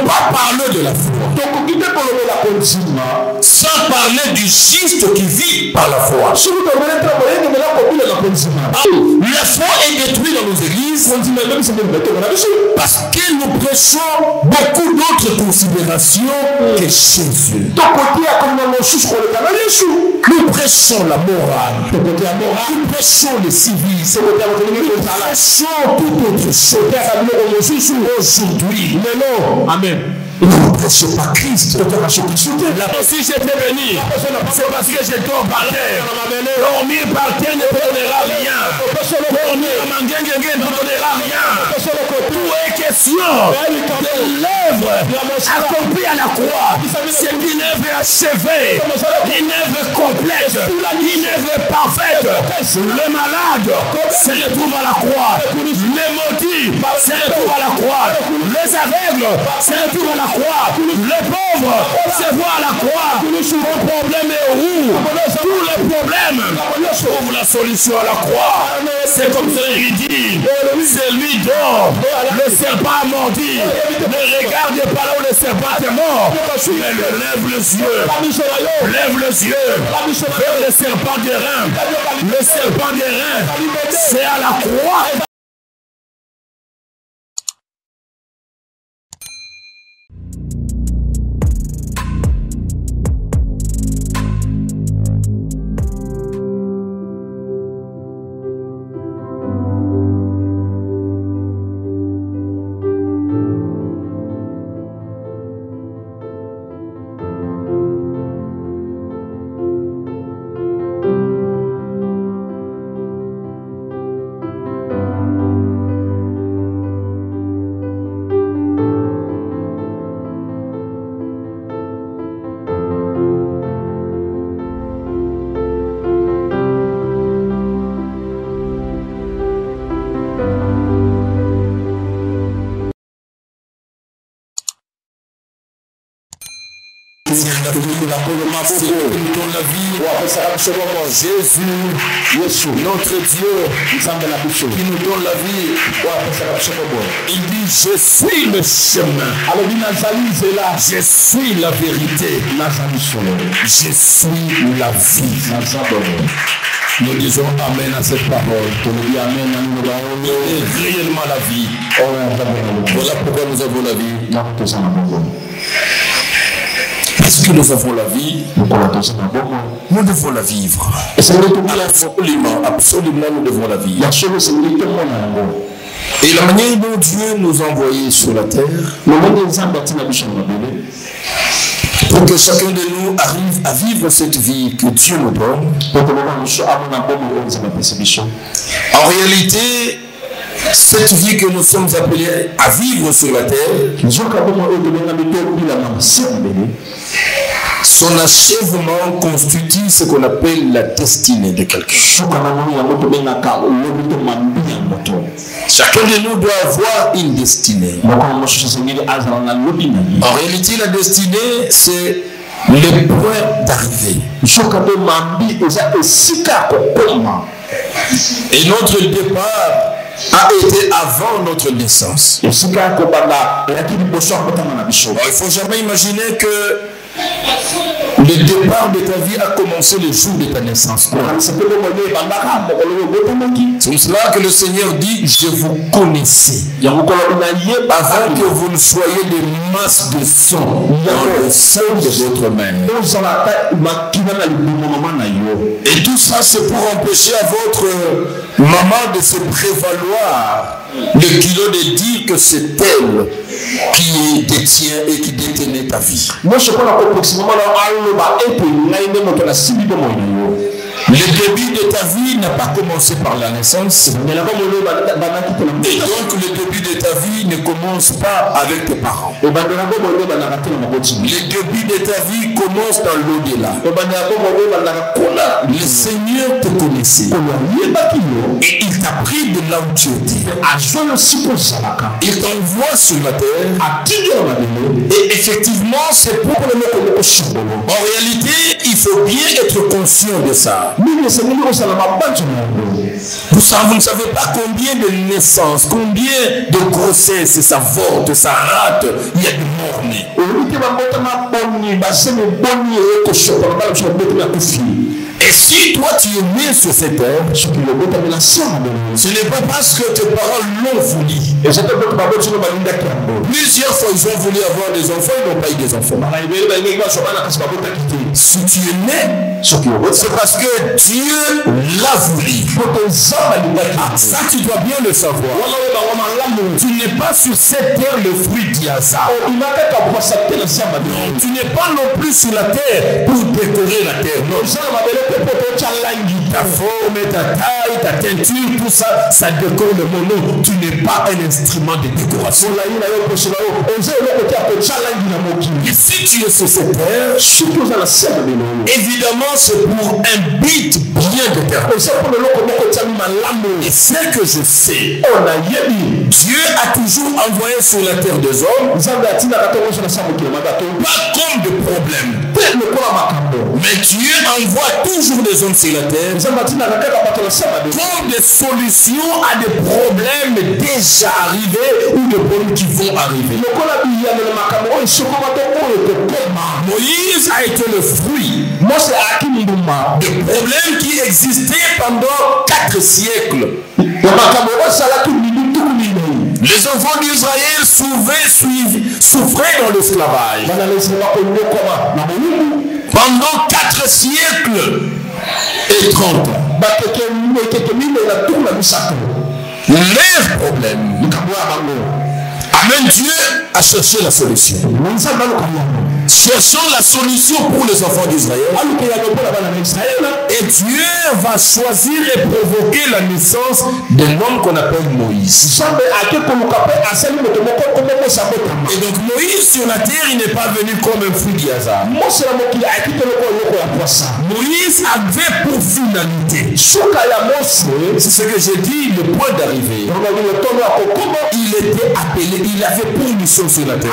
pas parler de la foi. Sans parler du juste qui vit par la foi. La foi est détruite dans nos églises parce que nous prêchons beaucoup d'autres considérations que Jésus. Nous prêchons la morale, nous prêchons le civisme, nous prêchons tout autre chose. Aujourd'hui, amen. Nous ne prêchons pas Christ. Si j'étais venu, c'est parce que je dors par terre. Dormir par terre ne donnera rien. Dormir à Mangengen ne donnera rien. Tout est question de l'œuvre accomplie à la croix. C'est une œuvre achevée, une œuvre complète, une œuvre parfaite. Le malade se retrouve à la croix. Les maudits se retrouvent à la croix. Les aveugles se retrouvent à la croix. Les pauvres se voient à la croix. Mon problème est où? Tous les problèmes trouvent la solution à la croix. C'est comme ça qu'il dit. C'est lui dont le serpent a mordi. Ne regarde pas là où le serpent est mort. Mais lève les yeux. Lève les yeux vers le serpent des reins. Le serpent des reins, c'est à la croix. Jésus, notre Dieu, qui nous donne la vie. Il dit, je suis le chemin. Je suis la vérité. Je suis la vie. Nous disons Amen à cette parole. Et réellement la vie. Voilà pourquoi nous avons la vie. Parce que nous avons la vie, nous devons la vivre. Absolument, absolument, nous devons la vivre. Et la manière dont Dieu nous a envoyés sur la terre, pour que chacun de nous arrive à vivre cette vie que Dieu nous donne, en réalité, cette vie que nous sommes appelés à vivre sur la terre, son achèvement constitue ce qu'on appelle la destinée de quelqu'un. Chacun de nous doit avoir une destinée. En réalité, la destinée, c'est le point d'arrivée. Et notre départ a été avant notre naissance. Il ne faut jamais imaginer que le départ de ta vie a commencé le jour de ta naissance. C'est pour cela que le Seigneur dit, je vous connaissais avant que vous ne soyez des masses de sang dans le sein de votre mère. Et tout ça, c'est pour empêcher à votre maman de se prévaloir le kilo de dire que c'est elle qui détient et qui détenait ta vie. Le début de ta vie n'a pas commencé par la naissance. Et donc le début de ta vie ne commence pas avec tes parents. Le début de ta vie commence dans l'au-delà. Le Seigneur te connaissait. Et il t'a pris de là où tu étais. il t'envoie sur la terre. Et effectivement, c'est pour le monde. En réalité, il faut bien être conscient de ça. Vous ne savez pas combien de naissances, combien de grossesses ça avorte, ça rate, il y a du mort-né. Et si toi tu es né sur cette terre, ce n'est pas parce que tes parents l'ont voulu. Plusieurs fois ils ont voulu avoir des enfants, ils n'ont pas eu des enfants. Si tu es né, c'est parce que Dieu l'a voulu. Ça tu dois bien le savoir. Tu n'es pas sur cette terre le fruit du hasard. Tu n'es pas non plus sur la terre pour décorer la terre. Non. Ta forme, ta taille, ta teinture, tout ça, ça décore le monde. Tu n'es pas un instrument de décoration. Et si tu es sur cette terre, évidemment c'est pour un but bien déterminé. Et ce que je sais, Dieu a toujours envoyé sur la terre des hommes, pas comme de problèmes. Mais Dieu envoie toujours des hommes sur la terre comme des solutions à des problèmes déjà arrivés ou des problèmes qui vont arriver. Moïse a été le fruit de problèmes qui existaient pendant 4 siècles. Les enfants d'Israël souffraient dans l'esclavage. Pendant 4 siècles et 30 ans. Leurs problèmes. Amen. Dieu a cherché la solution. Cherchons la solution pour les enfants d'Israël. Et Dieu va choisir et provoquer la naissance de l'homme qu'on appelle Moïse. Et donc Moïse sur la terre, il n'est pas venu comme un fruit du hasard. Moïse avait pour finalité, c'est ce que j'ai dit, le point d'arrivée. Il était appelé, il avait pour mission sur la terre.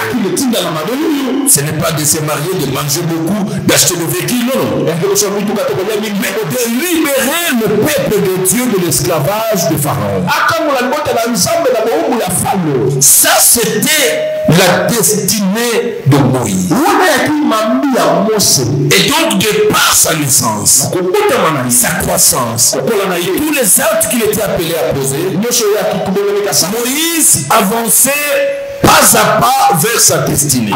Ce n'est pas de se marier, de manger beaucoup, d'acheter des véhicules, non. Mais de libérer le peuple de Dieu de l'esclavage de Pharaon. Ça, c'était la destinée de Moïse. Et donc, de par sa naissance, sa croissance, et tous les actes qu'il était appelé à poser, Moïse avançait pas à pas vers sa destinée. Et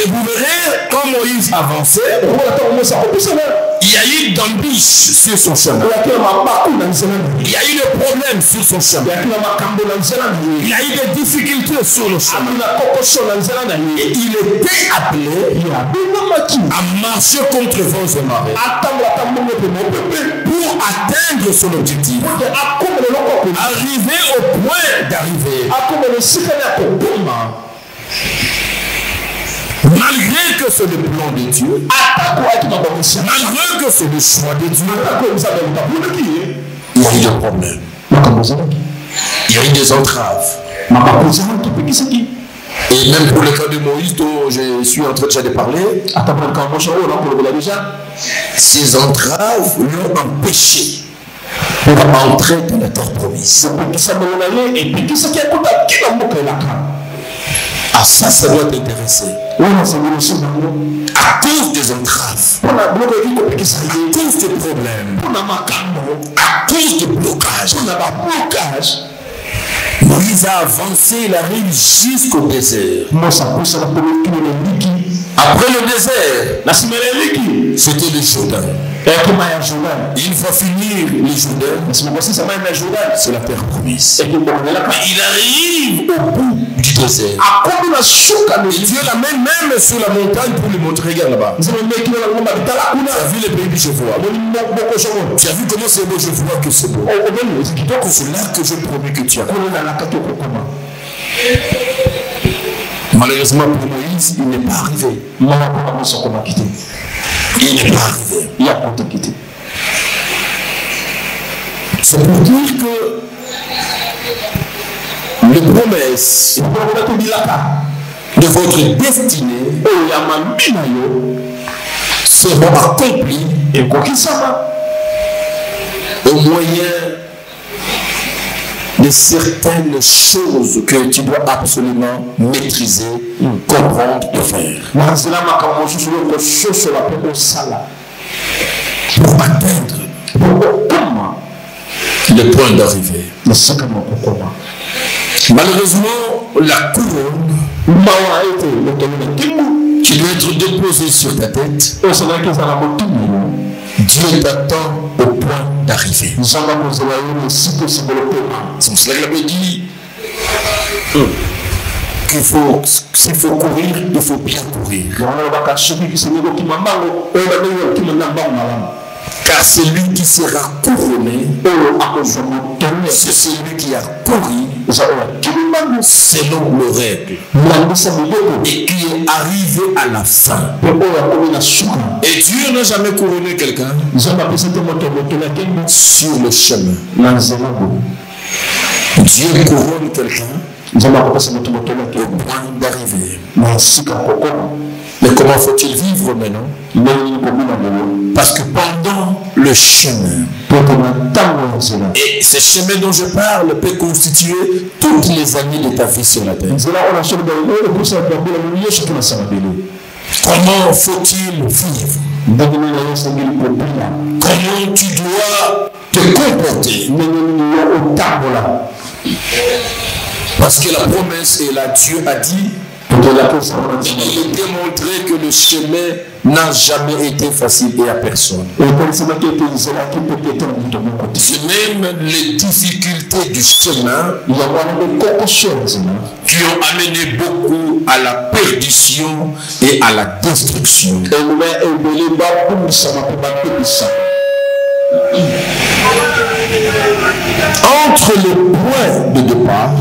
vous verrez, quand Moïse avançait, il y a eu d'embûches sur son chemin. Il y a eu des problèmes sur son chemin. Il y a eu des difficultés sur le chemin. Et il était appelé à marcher contre vents et marées pour atteindre son objectif. Arriver au point d'arriver. Malgré que c'est le plan de Dieu, malgré que c'est le choix de Dieu, il y a eu des problèmes. Il y a eu des entraves. Et même pour le cas de Moïse, dont je suis en train déjà de parler, ces entraves l'ont empêché d'entrer dans la terre promise. Ah, ça doit t'intéresser. À cause des entraves, à cause des problèmes, à cause du blocage, Moïse a avancé, il arrive jusqu'au désert. Après le désert, c'était le Jourdain. Il va finir le Jourdain, c'est la terre promise. Mais il arrive au bout du désert. Et Dieu l'amène même sur la montagne pour lui montrer, regarde là-bas. Tu as vu le pays du Jéhovah. Tu as vu comment c'est beau, je vois que c'est beau. C'est là que je promets que tu as. Malheureusement pour Moïse, il n'est pas arrivé. Il n'est pas arrivé. C'est pour dire que les promesses de votre destinée seront accomplies au moyen de certaines choses que tu dois absolument maîtriser, comprendre et faire. Pour atteindre le point d'arrivée. Malheureusement, la couronne qui doit être déposée sur ta tête, Dieu t'attend au point d'arrivée. C'est pour cela qu'il avait dit qu'il faut, s'il faut courir, il faut bien courir. Car celui qui sera couronné, c'est celui qui a couru selon nos règles et qui est arrivé à la fin. Et Dieu n'a jamais couronné quelqu'un sur le chemin. Dieu couronne quelqu'un au point d'arriver. Mais comment faut-il vivre maintenant? Parce que pendant le chemin, et ce chemin dont je parle peut constituer toutes les années de ta vie sur la terre. Comment faut-il vivre? Comment tu dois te comporter? Parce que la promesse est là, Dieu a dit, il est démontré que le chemin n'a jamais été facile et à personne. C'est même les difficultés du chemin qui ont amené beaucoup à la perdition et à la destruction. Entre le point de départ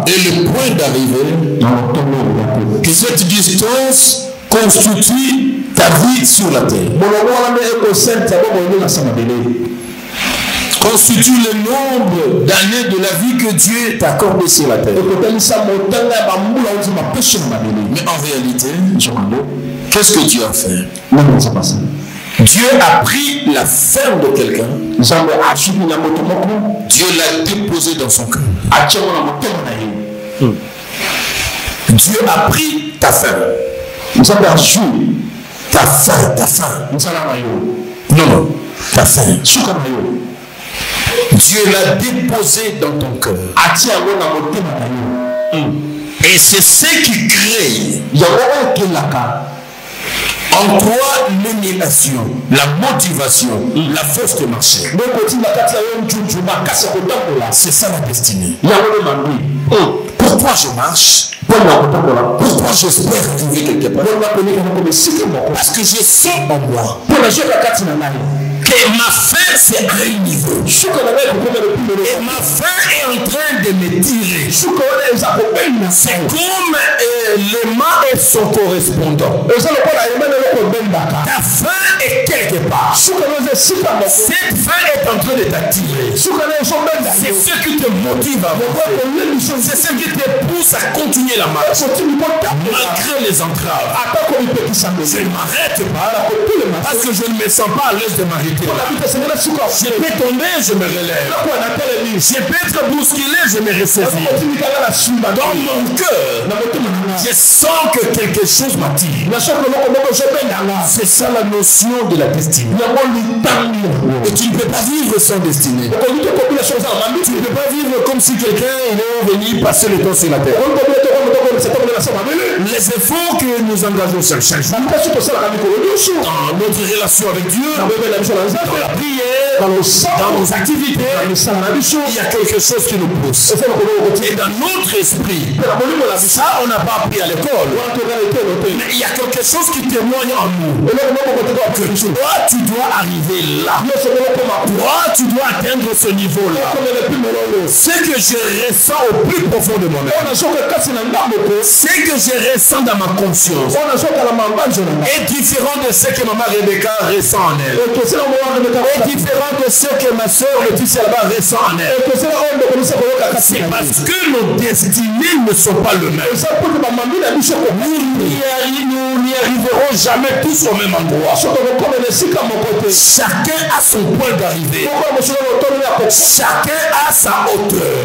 et le point d'arrivée, que cette distance constitue ta vie sur la terre. Constitue le nombre d'années de la vie que Dieu t'a accordé sur la terre. Mais en réalité, qu'est-ce que Dieu a fait? Dieu a pris la fin de quelqu'un. Dieu l'a déposé dans son cœur. Dieu a pris ta fin. Ta fin, ta fin. Non, ta fin. Dieu l'a déposé dans ton cœur. Et c'est ce qui crée en toi l'émulation, la motivation, la force de marcher. C'est ça la destinée. Pourquoi je marche? Pourquoi j'espère arriver quelque part? Parce que je sens en moi que ma fin c'est à un niveau. Et ma fin est en train de me tirer. C'est comme l'aimant et son correspondant. Ta fin est quelque part. Cette fin est en train de t'attirer. C'est ce qui te motive à avancer. C'est ce qui te pousse à continuer la marche. Malgré les entraves. Je ne m'arrête pas. Parce que je ne me sens pas à l'aise de m'arrêter. Je peux tomber, je me relève. Je peux être bousculé, je me ressaisis. Dans mon cœur, je sens que quelque chose m'attire. C'est ça la notion de la destinée. Et tu ne peux pas vivre sans destinée. Tu ne peux pas vivre comme si quelqu'un est venu passer le temps sur la terre. Les efforts que nous engageons chaque jour, dans notre relation avec Dieu, dans la prière, dans nos activités, il y a quelque chose qui nous pousse. Et dans notre esprit, ça on n'a pas appris à l'école, mais il y a quelque chose qui témoigne en nous que toi tu dois arriver là, toi tu dois atteindre ce niveau là. Ce que je ressens au plus profond de moi-même, ce que je ressens dans ma conscience est différent de ce que maman Rebecca ressent en elle. Est différent de ce que ma soeur Laetitia là-bas ressent en elle. C'est parce que nos destinées ne sont pas le même. Nous n'y arriverons jamais tous au même endroit. Chacun a son point d'arrivée. Chacun a sa hauteur.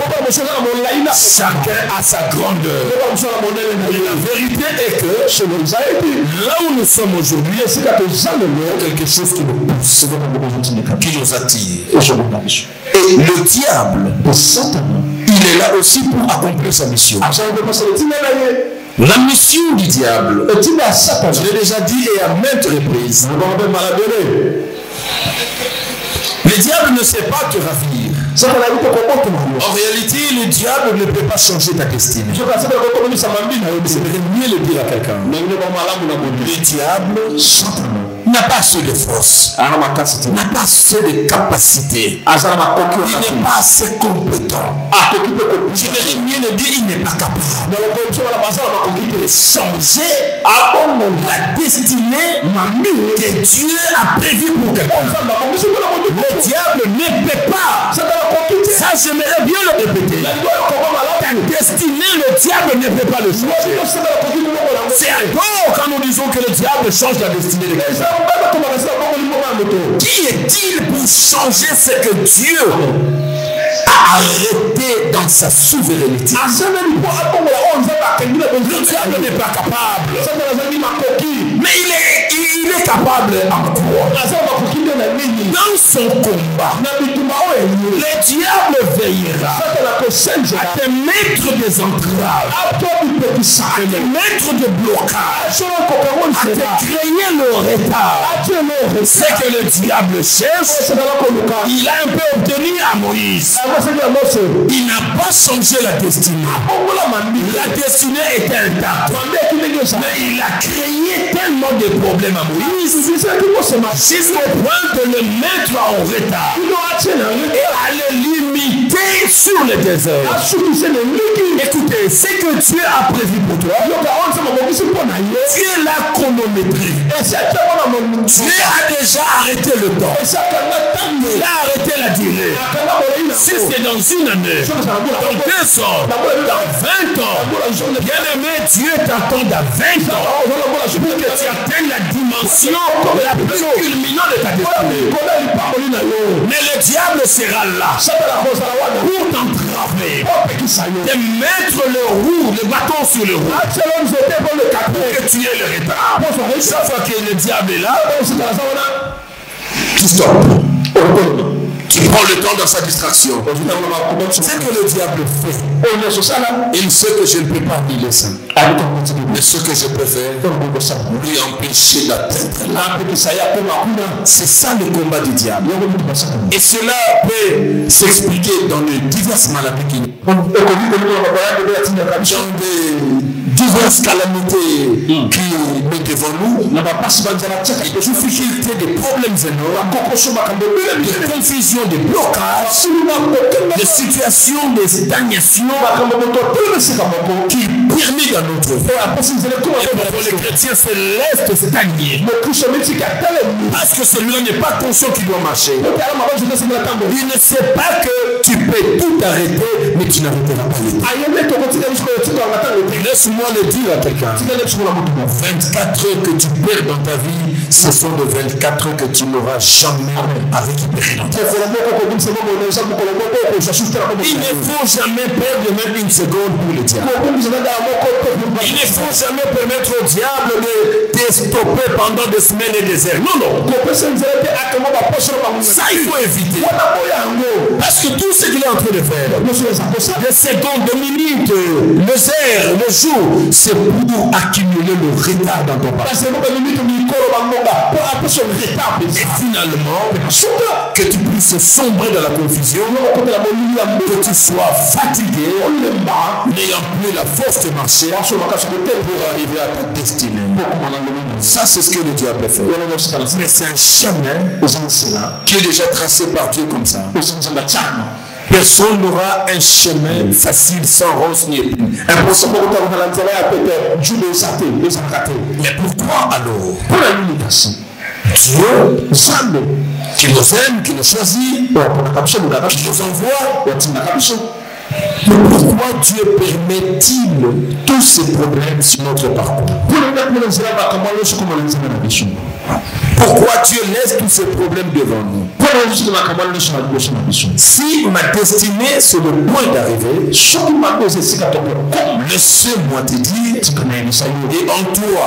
Chacun a sa grandeur. Et la vérité est que là où nous sommes aujourd'hui, il y a quelque chose qui nous pousse, qui nous attire. Et le diable, il est là aussi pour accomplir sa mission. La mission du diable, je l'ai déjà dit et à maintes reprises, le diable ne sait pas te ravir. En réalité, le diable ne peut pas changer ta destinée. Je voudrais mieux le dire à quelqu'un. Le diable n'a pas assez de force, n'a pas assez de capacité, il n'est pas assez compétent. Je voudrais mieux le dire, il n'est pas capable de changer la destinée que Dieu a prévue pour quelqu'un. Le diable ne peut pas. Ça, j'aimerais bien le répéter. Ta destinée, le diable ne peut pas le changer. C'est encore quand nous disons que le diable change la destinée de quelqu'un. Qui est-il pour changer ce que Dieu a arrêté dans sa souveraineté? Le diable n'est pas capable. Mais il est capable en quoi? Dans son combat, le diable veillera à te mettre des entraves, à te mettre des blocages, à te créer le retard. C'est que le diable cherche. Il a un peu obtenu à Moïse. Il n'a pas changé la destinée. La destinée était intacte. Mais il a créé tellement de problèmes à Moïse jusqu'au point de le mettre en retard et à le limiter sur le désert. Écoutez, ce que Dieu a prévu pour toi, Dieu l'a chronométré. Dieu a déjà arrêté le temps. Il a arrêté la durée. Si c'est dans une année, dans 2 ans, dans 20 ans, bien aimé, Dieu t'attend dans 20 ans pour que tu atteignes la dimension la plus culminante de ta destinée. Mais le diable sera là pour t'entraver, de mettre le bâton sur le roue, pour que tu aies le retard. Chaque fois que le diable est là, tu stoppes. Tu prends le temps dans sa distraction. C'est que le diable fait. Il sait que je ne peux pas lui laisser. Mais ce que je peux faire, lui empêcher d'atteindre là. C'est ça le combat du diable. Et cela peut s'expliquer dans les diverses maladies diverses calamités qui mettent devant nous, des difficultés, des problèmes énormes, des confusions, des blocages, des situations de stagnation qui permettent dans notre vie. Et pour les chrétiens, c'est l'est stagné. Parce que celui-là n'est pas conscient qu'il doit marcher. Il ne sait pas que tu peux tout arrêter, mais tu n'arrêteras pas le temps. Laisse-moi le dire à quelqu'un. 24 heures que tu perds dans ta vie, ce sont de 24 heures que tu n'auras jamais à récupérer dans ta vie. Il ne faut jamais perdre même une seconde pour le diable. Il ne faut jamais permettre au diable de te stopper pendant des semaines et des heures. Non, non. Ça, il faut éviter. Parce que tout ce qu'il est en train de faire, des secondes, des minutes, les heures, les jours, c'est pour accumuler le retard dans ton passé. Et finalement, que tu puisses sombrer dans la confusion, que tu sois fatigué, n'ayant plus la force de marcher pour arriver à ta destinée. Ça, c'est ce que le diable fait. Mais c'est un chemin qui est déjà tracé par Dieu comme ça. Personne n'aura un chemin facile sans rose ni épine. Mais pourquoi alors Dieu, qui nous aime, qui nous choisit, qui nous envoie, mais pourquoi Dieu permet-il tous ces problèmes sur notre parcours? Pourquoi Dieu laisse tous ces problèmes devant nous? Si ma destinée c'est le point d'arrivée, laissez-moi te dire, et en toi,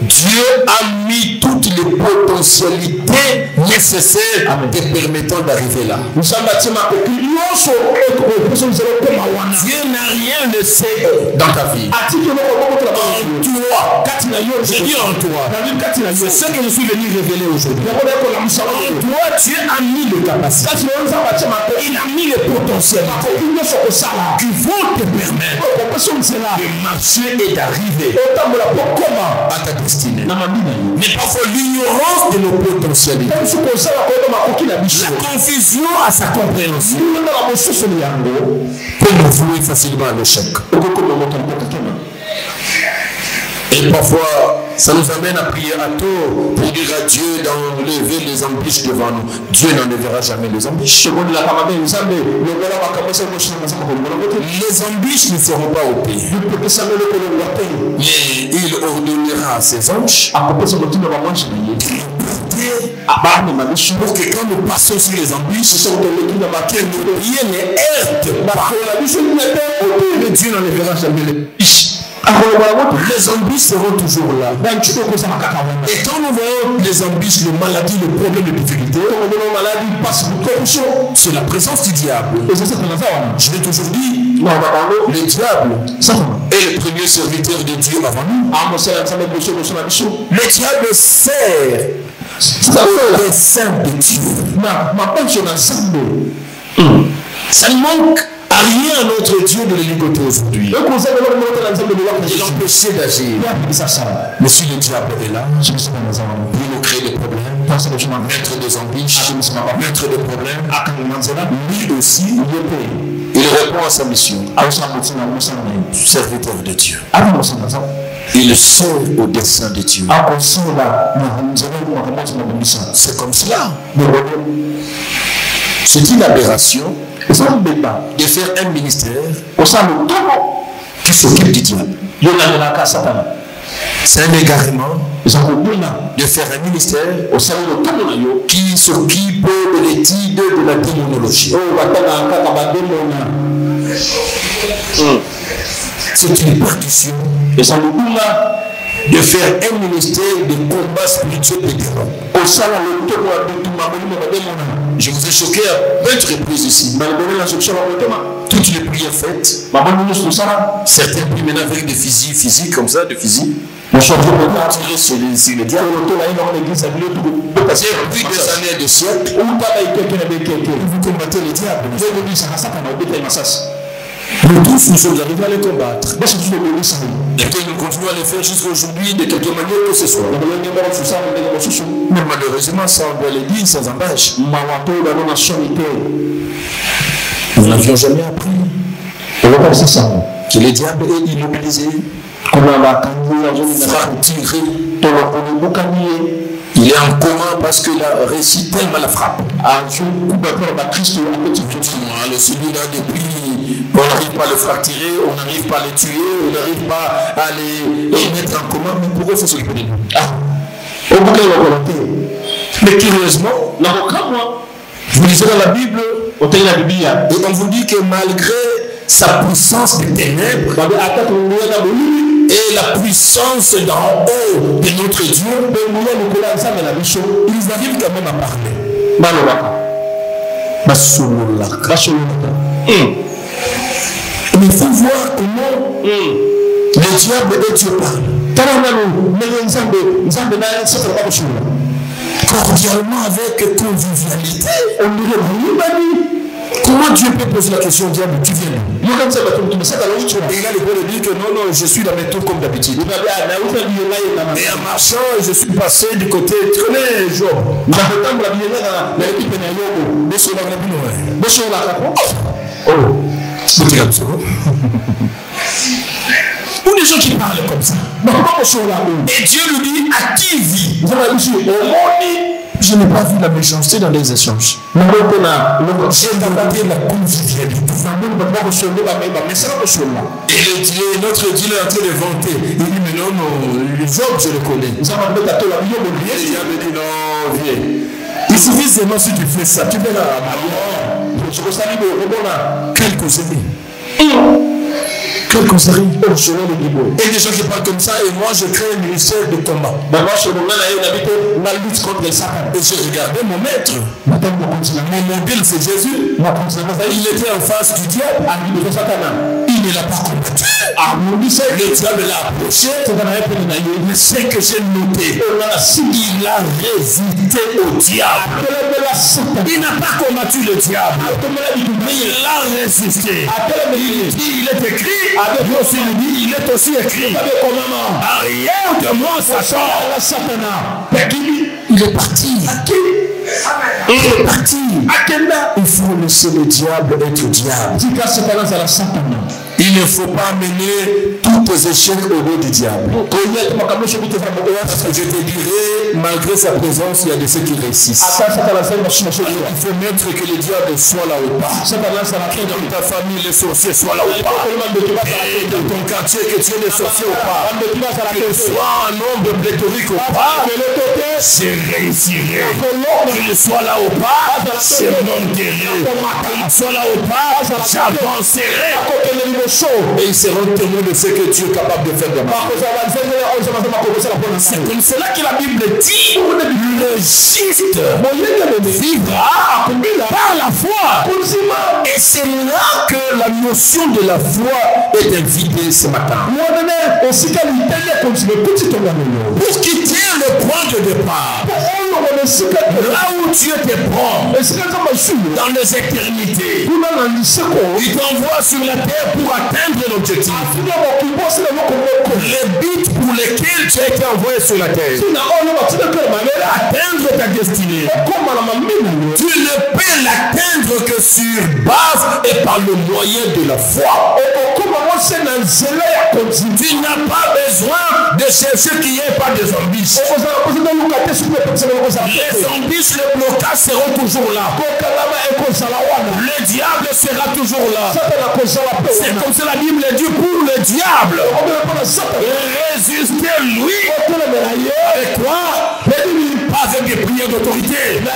Dieu a mis toutes les potentialités nécessaires te permettant d'arriver là. Dieu n'a rien laissé dans ta vie. En toi, je dis en toi, c'est ce que je suis venu révéler aujourd'hui. En toi, Dieu a mis le capacité, il a mis le potentiel qui vont te permettre de marcher et d'arriver à ta destinée. Mais parfois l'ignorance de nos potentialités, la confusion à sa compréhension peut nous vouer facilement à l'échec. Et parfois, ça nous amène à prier à tort pour dire à Dieu d'enlever les embûches devant nous. Dieu n'enlèvera jamais les embûches. Les embûches ne seront pas au pays. Mais il ordonnera à ses anges pour que quand nous passons sur les embûches, que nos pieds ne heurtent pas. Mais Dieu n'enlèvera jamais les embûches. Les embûches seront toujours là. Et quand nous voyons les embûches, les maladies, les problèmes, les difficultés, c'est la présence du diable. Je l'ai toujours dit, le diable est le premier serviteur de Dieu avant nous. Le diable sert les saints de Dieu. Ça ne manque à rien à notre Dieu de le ligoter aujourd'hui. Et l'empêcher d'agir. Mais si le diable est là, il nous crée des problèmes, mettre des embûches, mettre des problèmes, lui aussi, il répond à sa mission. Serviteur de Dieu. Il sert au dessein de Dieu. C'est comme cela. C'est une aberration de faire un ministère qui s'occupe du diable. C'est un égarement de faire un ministère qui s'occupe de l'étude de la démonologie. C'est une perdition de faire un ministère de combat spirituel de terreur. Je vous ai choqué à maintes reprises ici. Toutes les prières faites, certains prient maintenant avec des fusils physiques comme ça, des fusils. Tirer sur les diables. Depuis des années et des siècles, vous combattez les diables. Nous tous, nous sommes arrivés à les combattre. Et que nous continuons à les faire jusqu'à aujourd'hui de quelque manière que ce soit. Mais malheureusement, ça on doit le dire sans embâche. Nous n'avions jamais appris que le diable est immobilisé, fracturé. Il est en coma parce qu'il a réussi tellement la frappe. Celui-là, depuis, on n'arrive pas à le fracturer, on n'arrive pas à le tuer, on n'arrive pas à les mettre en coma. Mais pour eux, c'est ce qu'il faut dire. Mais curieusement, vous lisez dans la Bible, et on vous dit que malgré sa puissance des ténèbres et la puissance d'en haut de notre Dieu, ils arrivent quand même à parler. Mais il faut voir comment le diable et Dieu parlent. Cordialement, avec convivialité. Comment Dieu peut poser la question au diable, tu viens d'où? Et il a le droit de dire que non, je suis dans mes tours comme d'habitude. Et en marchant, je suis passé du côté, tu connais Job. Ou des gens qui parlent comme ça. Et Dieu lui dit, à qui vit? Je n'ai pas vu la méchanceté dans les échanges. J'ai demandé la convivialité. Et notre Dieu est en train de vanter. Il dit, mais non, Job, je le connais. Il me dit, non, viens. Il suffit seulement si tu fais ça. Tu fais la quelques années. Quelques années. Et des gens qui parlent comme ça, et moi je crée un ministère de combat. Et je regardais mon maître. Mon mobile, c'est Jésus. Il était en face du diable. Il ne l'a pas combattu. Le diable l'a approché. Mais ce que j'ai noté, il a résisté au diable. Il n'a pas combattu le diable, mais il a résisté. Il est écrit, il est aussi écrit, arrière de moi Satan. Il est parti. Il est parti. Il faut laisser le diable être diable. Il ne faut pas mener tous tes échecs au dos du diable. Parce que je te dirai, malgré sa présence, il y a de ceux qui réussissent. Il faut mettre que le diable soit là ou pas. Que dans ta famille, les sorciers soient là ou pas. Et dans ton quartier, que tu aies des sorciers ou pas. Que soit un nombre pléthorique ou pas. Je réussirai. Qu'il soit là ou pas, je monterai. Qu'il soit là ou pas, j'avancerai. Et ils seront témoins de ce que Dieu est capable de faire de moi. C'est comme cela que la Bible dit, le juste vivra par la foi. Et c'est là que la notion de la foi est invitée ce matin. Pour quitter le point de départ, là où Dieu te prend, dans les éternités, il t'envoie sur la terre pour atteindre l'objectif. Les buts pour lesquels tu as été envoyé sur la terre, atteindre ta destinée, tu ne peux l'atteindre que sur base et par le moyen de la foi. Tu n'as pas besoin de chercher qu'il n'y ait pas des embûches. Les embûches, les blocages seront toujours là. Le diable sera toujours là. C'est comme ça la Bible dit pour le diable. Résistez-lui. Avec quoi? Pas avec des prières d'autorité, mais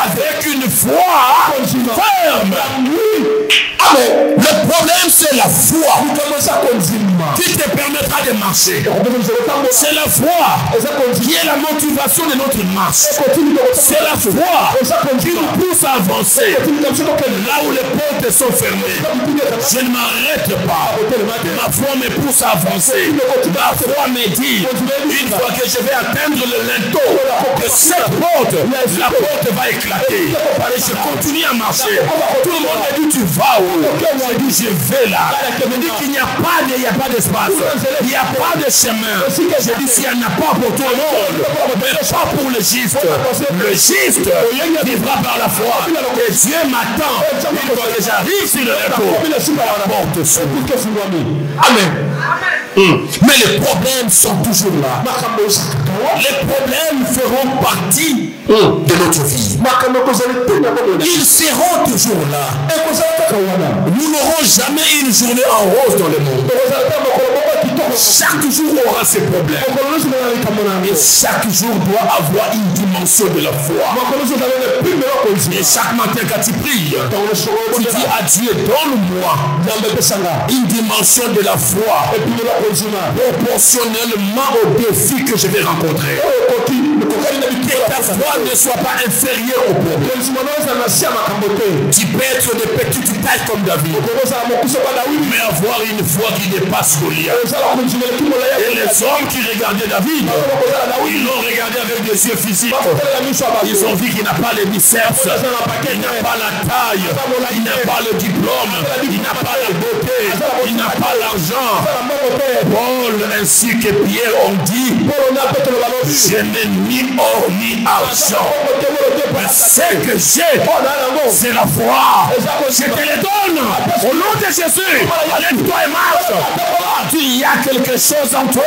avec une foi ferme. Amen. Le problème, c'est la foi qui te permettra de marcher. C'est la foi qui est la motivation de notre marche. C'est la foi qui nous pousse à avancer. Là où les portes sont fermées, je ne m'arrête pas. Ma foi me pousse à avancer. Ma foi me dit, une fois que je vais atteindre le linteau de cette porte, la porte va éclater. Et je continue à marcher. Tout le monde me dit, tu vas où? Je dis, je vais là. Je me dis qu'il n'y a pas d'espace. Il n'y a pas de chemin. Je dis, s'il n'y en a pas pour tout le monde, mais pas pour le juste. Le juste vivra par la foi. Et Dieu m'attend. Une fois que j'arrive sur le linteau, la porte s'ouvre. Amen. Mais les problèmes sont toujours là. Les problèmes feront partie de notre vie. Ils seront toujours là. Nous n'aurons jamais une journée en rose dans le monde. Chaque jour aura ses problèmes. Et chaque jour doit avoir une dimension de la foi. Et chaque matin quand tu pries, tu dis à Dieu, donne-moi une dimension de la foi proportionnellement au défi que je vais rencontrer. Que ta foi ne soit pas inférieure au problème. Tu peux être de petite taille comme David, mais avoir une foi qui dépasse Goliath. Et les hommes qui regardaient David, ils l'ont regardé avec des yeux physiques. Ils ont vu qu'il n'a pas les biceps, il n'a pas la taille, il n'a pas le diplôme, il n'a pas la beauté, il n'a pas l'argent. Paul ainsi que Pierre ont dit, je n'ai ni or ni argent, mais ce que j'ai, c'est la foi. Je te le donne au nom de Jésus. Lève-toi et marche. Il y a quelque chose en toi.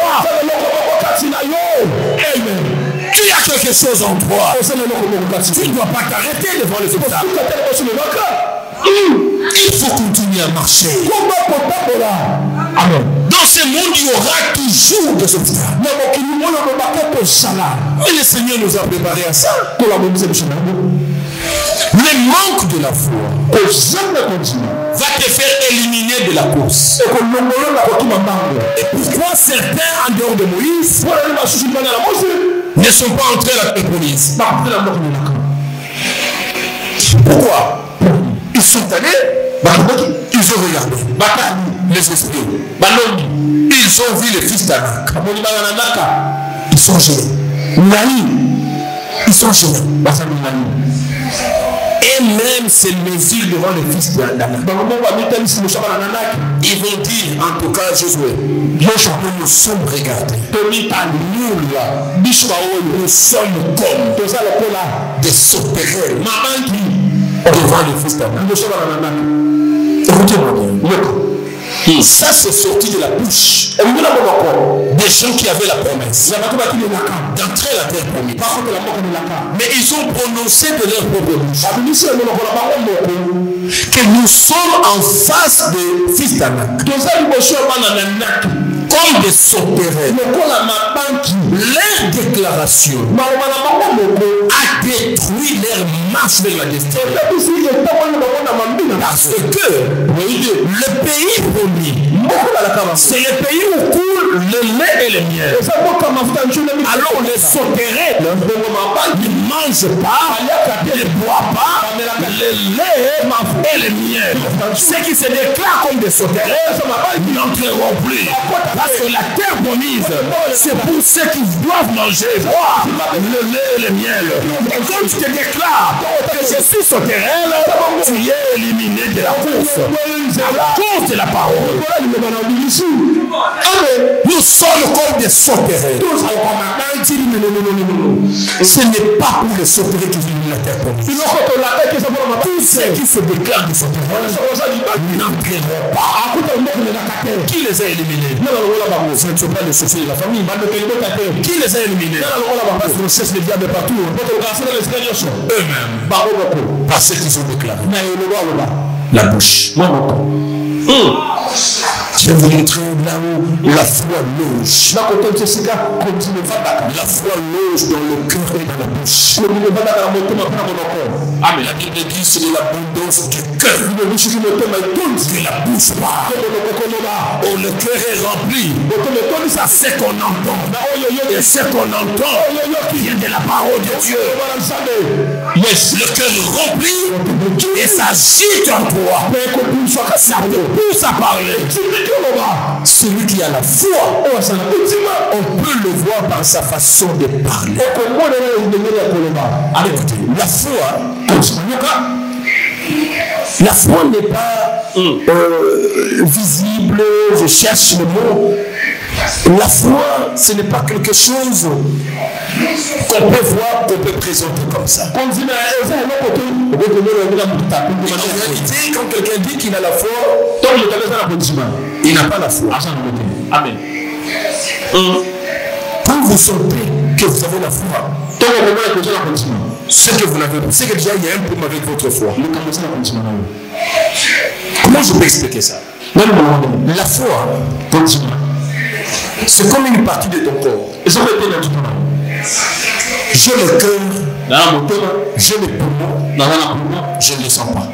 Amen. Il y a quelque chose en toi. Tu ne dois pas t'arrêter devant les obstacles. Il faut continuer à marcher. Amen. Dans ce monde, il y aura toujours des obstacles. Mais le Seigneur nous a préparé à ça. Le manque de la foi va te faire éliminer de la course. Et pourquoi certains en dehors de Moïse ne sont pas entrés à la terre promise? Pourquoi? Ils sont allés, ils ont regardé les esprits, ils ont vu les fils d'Anak, ils sont gênés. Ils sont gênés. Et même ces mesures devant les fils d'Anak, ils vont dire, en tout cas Josué, nous sommes regardés. Nous sommes comme des sauterelles devant les fils d'Anak. Écoutez-moi bien. Ça c'est sorti de la bouche des gens qui avaient la promesse d'entrer à la terre promise. Mais ils ont prononcé de leur propre bouche que nous sommes en face des fils d'Anak, comme des sauterelles. Leur déclaration a détruit leur marche vers la destinée. Parce que le pays promis, c'est le pays où coule le lait et le miel. Alors les sauterelles ne mangent pas, ne boivent pas le lait et le miel. Ceux qui se déclarent comme des sauterelles n'entreront plus. Parce que la terre promise, c'est pour ceux qui doivent manger, boire le lait et le miel. Et quand tu te déclares que je suis sauterelle, tu es éliminé de la course. La course de la parole. Nous sommes comme des sauterelles. Ce n'est pas pour les sauterelles qui vivent la terre promise. Tous ceux qui se déclarent des sauterelles n'entreront pas. Qui les a éliminés? Ce ne sont pas les sauterelles de la famille. Qui les a éliminés? Parce qu'on cherche les diables partout. Eux-mêmes. Parce qu'ils ont déclaré. La bouche. Je vais vous montrer là où la foi loge. La foi loge dans le cœur et dans la bouche. Amen. La Bible dit c'est de l'abondance du cœur que la bouche parle. Oh, le cœur est rempli. C'est ce qu'on entend. Et ce qu'on entend vient de la parole de Dieu. Yes. Le cœur rempli et ça agite en toi. Ça te pousse à parler. Celui qui a la foi, on peut le voir par sa façon de parler. Allez, écoutez, la foi n'est pas visible, je cherche le mot. La foi, ce n'est pas quelque chose qu'on peut voir, qu'on peut présenter comme ça. En réalité, quand quelqu'un dit qu'il a la foi, il n'a pas la foi. Amen. Quand vous sentez que vous avez la foi, c'est que vous n'avez pas. C'est que déjà il y a un problème avec votre foi. Comment je peux expliquer ça? La foi, c'est comme une partie de ton corps. J'ai le cœur, j'ai les poumons, je ne les sens pas.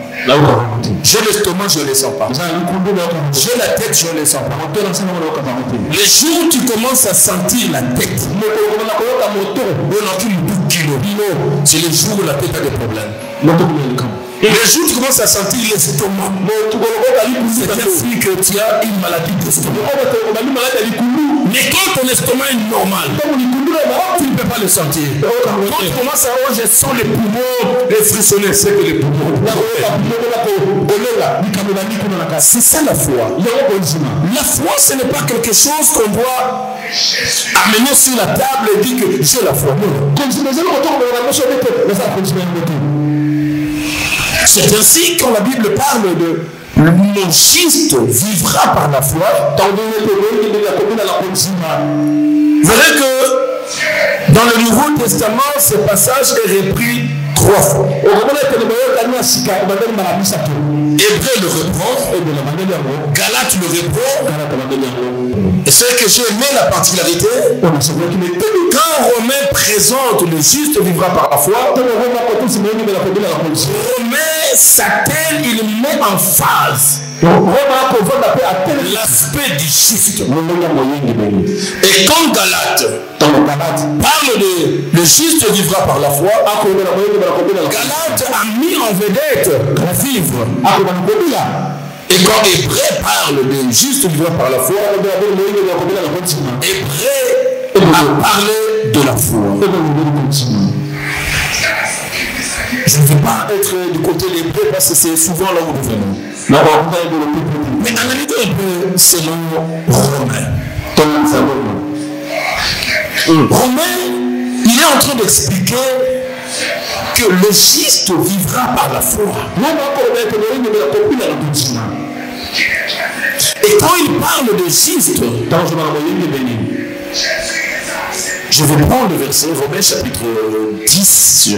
J'ai l'estomac, je ne les sens pas. J'ai la tête, je ne les sens pas. Le jour où tu commences à sentir la tête, C'est le jour où la tête a des problèmes. Et le jour où tu commences à sentir l'estomac, c'est-à-dire que tu as une maladie d'estomac. Mais quand ton estomac est normal, tu ne peux pas le sentir. Quand tu commences à avoir, je sens les poumons et frissonner, c'est que les poumons. C'est ça la foi. La foi, ce n'est pas quelque chose qu'on doit amener sur la table et dire que j'ai la foi. C'est ainsi quand la Bible parle de mon juste vivra par la foi. Vous verrez que dans le Nouveau Testament, ce passage est repris 3 fois. Hébreu le reprend, Galate le reprend. Et c'est que j'ai aimé la particularité. Quand Romain présente le juste vivra par la foi, Romain s'attelle, il met en phase l'aspect du juste. Et quand Galate parle de le juste vivra par la foi, Galate a mis en vedette vivre. Et quand Hébreu parle de juste vivra par la foi, Hébreu a parlé de la foi. Je ne veux pas être du côté des Hébreux parce que c'est souvent là où nous venons. Mais analysez un peu selon Romain. Romain, il est en train d'expliquer que le juste vivra par la foi. Et quand il parle de juste, je vais prendre le verset, Romains chapitre 10.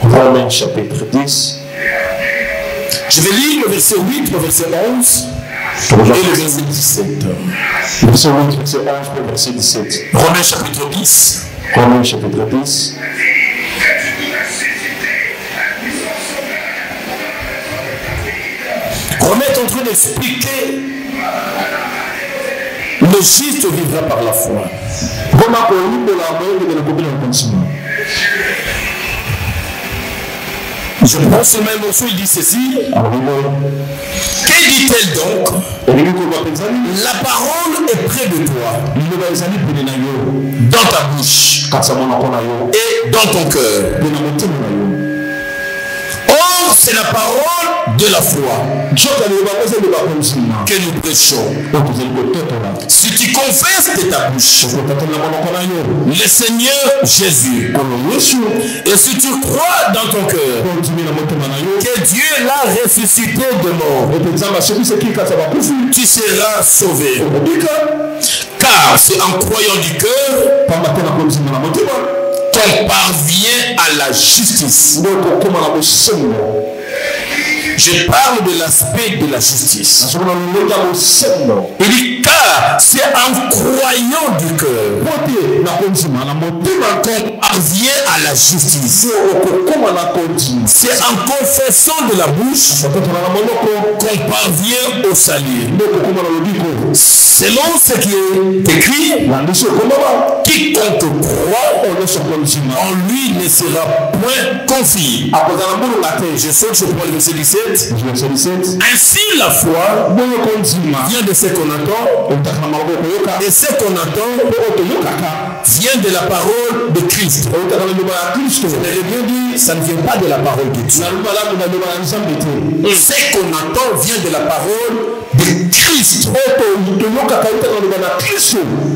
Romains chapitre 10. Je vais lire le verset 8, le verset 11 et le verset 17. Verset 8, verset 11, le verset 17. Romains chapitre 10. Romains chapitre 10. Romains est en train d'expliquer le juste vivra par la foi. Je prends ce même morceau, il dit ceci. Que dit-elle donc? La parole est près de toi, dans ta bouche et dans ton cœur. Or, c'est la parole de la foi que nous prêchons. Si tu confesses de ta bouche le Seigneur Jésus, et si tu crois dans ton cœur que Dieu l'a ressuscité de mort, tu seras sauvé. Car c'est en croyant du cœur qu'on parvient à la justice. Je parle de l'aspect de la justice. Il dit car c'est en croyant du cœur qu'on parvient à la justice. C'est en confessant de la bouche qu'on parvient au salut. Selon ce qui est écrit, quiconque croit en lui ne sera point confié. Je sais que je prends le verset 17. Ainsi la foi vient de ce qu'on attend, et ce qu'on attend vient de la parole de Christ. Je l'ai bien dit, ça ne vient pas de la parole de Dieu. Ce qu'on attend vient de la parole de Christ.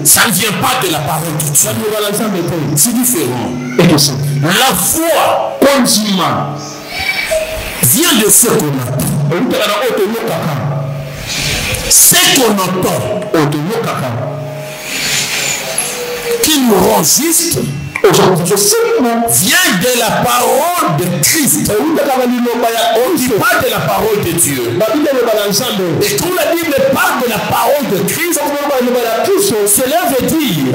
Ça ne vient pas de la parole de Dieu. C'est différent. La foi vient de ce qu'on attend. Ce qu'on entend qui nous rend juste vient de la parole de Christ. On ne dit pas de la parole de Dieu. Et quand la Bible parle de la parole de Christ, cela veut dire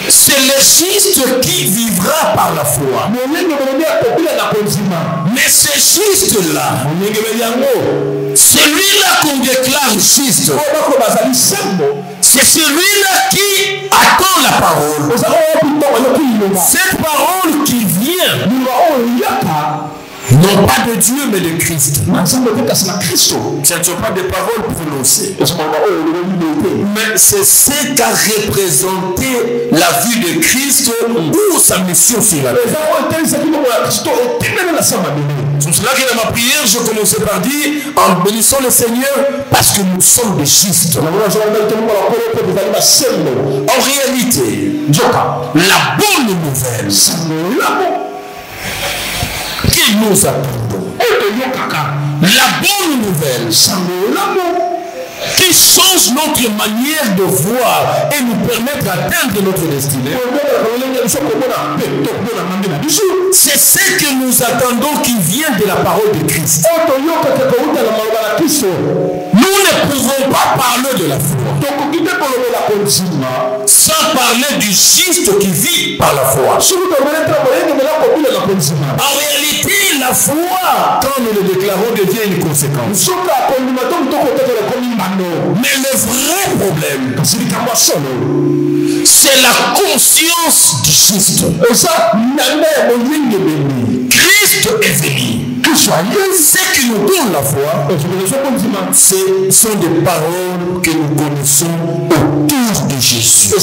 C'est le juste qui vivra par la foi. Mais ce juste-là, celui-là qu'on déclare juste, c'est celui-là qui attend la parole. Cette parole qui vient, non pas de Dieu, mais de Christ. Ce ne sont pas des paroles prononcées. Mais c'est ce qu'a représenté la vie de Christ ou sa mission sur la terre. C'est cela que dans ma prière, je commençais par dire, en bénissant le Seigneur, parce que nous sommes des justes. En réalité, la bonne nouvelle, que nous attendons, la bonne nouvelle qui change notre manière de voir et nous permet d'atteindre notre destinée, c'est ce que nous attendons qui vient de la parole de Christ. Nous ne pouvons pas parler de la foi sans parler du juste qui vit par la foi. En réalité, la foi, quand nous le déclarons, devient une conséquence. Mais le vrai problème, c'est la conscience du juste. Christ est venu. Ce qui nous donne la foi, ce sont des paroles que nous connaissons autour de Jésus. Et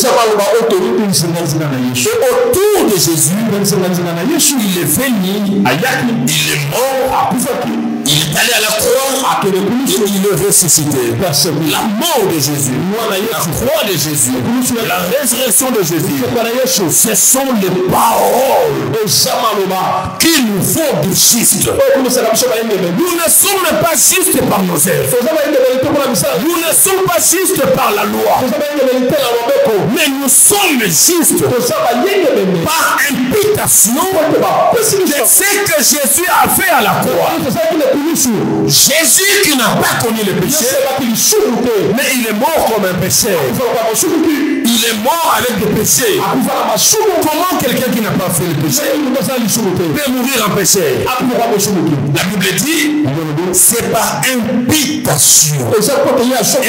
autour de Jésus, il est venu, il est mort, il est allé à la croix, et il est ressuscité. La mort de Jésus, la croix de Jésus, la résurrection de Jésus, ce sont les paroles qui nous font du juste. Nous ne sommes pas justes par nos œuvres. Nous ne sommes pas justes par la loi. Mais nous sommes justes par imputation de ce que Jésus a fait à la croix. Jésus qui n'a pas connu le péché, mais il est mort comme un pécheur. Il est mort avec des péchés. Comment quelqu'un qui n'a pas fait le péché peut mourir en péché? La Bible dit, c'est par imputation.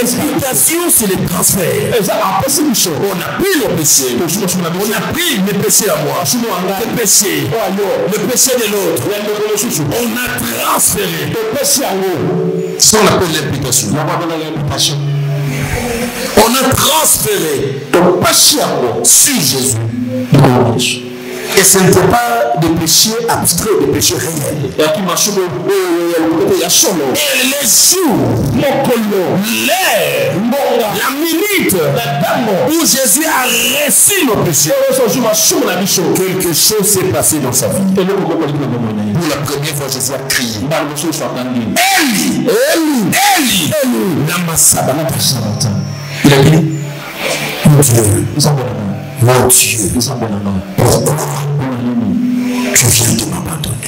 Imputation, c'est le transfert. On a pris le péché. On a pris le péché à moi. Le péché. Le péché de l'autre. On a transféré. C'est ce qu'on appelle l'imputation. On a transféré le péché sur Jésus. Et ce n'était pas des péchés abstraits, des péchés réels. Et les jours, l'heure, la minute où Jésus a reçu nos péchés, quelque chose s'est passé dans sa vie. Pour la première fois, Jésus a crié. Eli, Eli, Eli, lama sabachthani. Il a dit, mon Dieu, pourquoi tu viens de m'abandonner?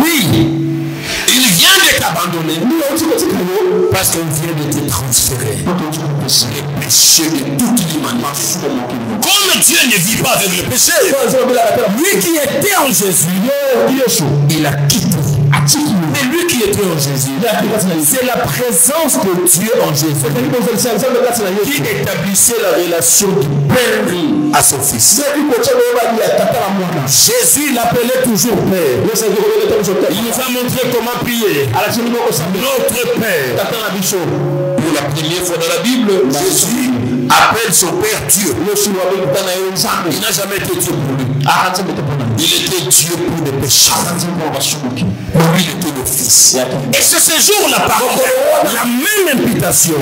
Oui, il vient de t'abandonner parce qu'on vient de te transférer les péchés de toute l'humanité. Comme Dieu ne vit pas avec le péché, lui qui était en Jésus, il a quitté. Mais lui qui était en Jésus, c'est la présence de Dieu en Jésus qui établissait la relation du Père à son Fils. Jésus l'appelait toujours Père. Il nous a montré comment prier. Notre Père. Pour la première fois dans la Bible, Jésus appelle son Père Dieu. Il n'a jamais été Dieu pour lui. Il était Dieu pour les péchés. Lui, il était le Fils. Et c'est ce jour-là, par contre, la même imputation.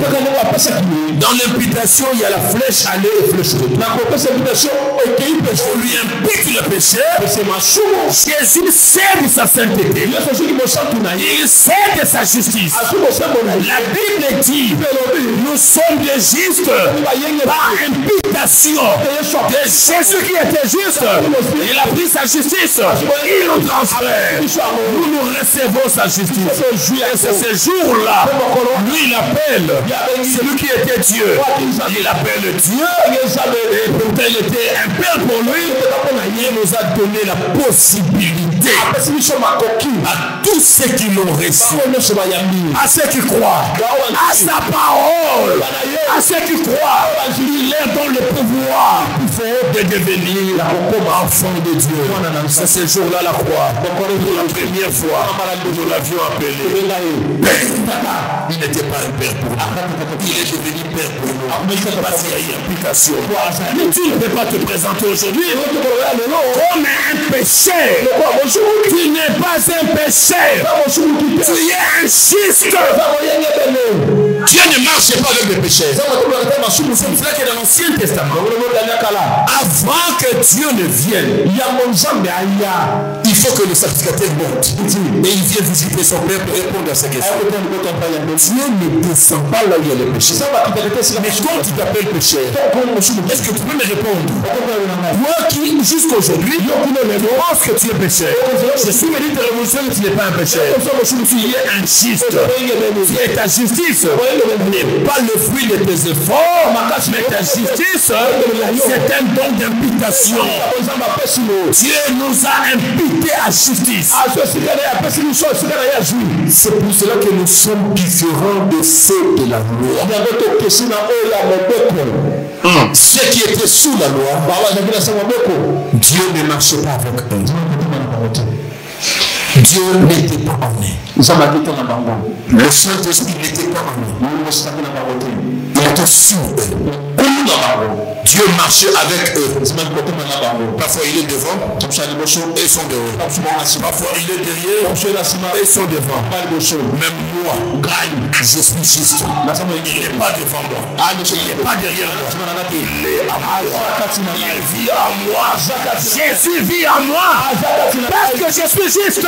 Dans l'imputation, il y a la flèche aller et flèche retour. on lui impute le péché. Jésus sait de sa sainteté. Il sait de sa justice. La Bible dit, nous sommes des justes par imputation de Jésus qui était juste. Il a pris sa justice. Il nous transfère. Nous recevons sa justice. Et c'est ce jour-là, lui il appelle celui qui était Dieu. Il appelle Dieu. Et pourtant il était un père pour lui. Il nous a donné la possibilité à tous ceux qui l'ont reçu, à ceux qui croient, à sa parole, à ceux qui croient, il est dans le pouvoir de devenir comme enfant de Dieu. C'est ce jour-là la croix. Pour la première fois, nous l'avions appelé Père. Il n'était pas un père pour nous. Il est devenu père pour nous. Parce qu'il y a une implication. Mais tu ne peux pas te présenter aujourd'hui comme un péché. Tu n'es pas un péché. Tu es un juste. Dieu ne marche pas avec le péché. C'est cela qui est dans l'Ancien Testament. Avant que Dieu ne vienne, il faut que le sacrificateur monte. Et il vient visiter son père pour répondre à ses questions. Dieu ne descend pas là où il y a le péché. Mais quand tu t'appelles péché, est-ce que tu peux me répondre? Moi qui, jusqu'aujourd'hui, pense que tu es péché. Je suis venu te révolutionner que tu n'es pas un péché. Tu es un juste. Tu es ta justice. N'est pas le fruit de tes efforts, mais ta justice, c'est un don d'imputation. Dieu nous a imputé à justice. C'est pour cela que nous sommes différents de ceux de la loi. Ceux qui étaient sous la loi, Dieu ne marchait pas avec eux. Dieu n'était pas en eux. Le Saint-Esprit n'était pas en eux. Il était sur eux. Dieu marchait avec eux. Parfois il est devant et ils sont dehors. Parfois il est derrière et ils sont devant. Même moi, je suis juste. Il n'est pas devant moi. Il n'est pas derrière moi. Il est à moi. Il vit en moi. Jésus vit en moi. Parce que je suis juste.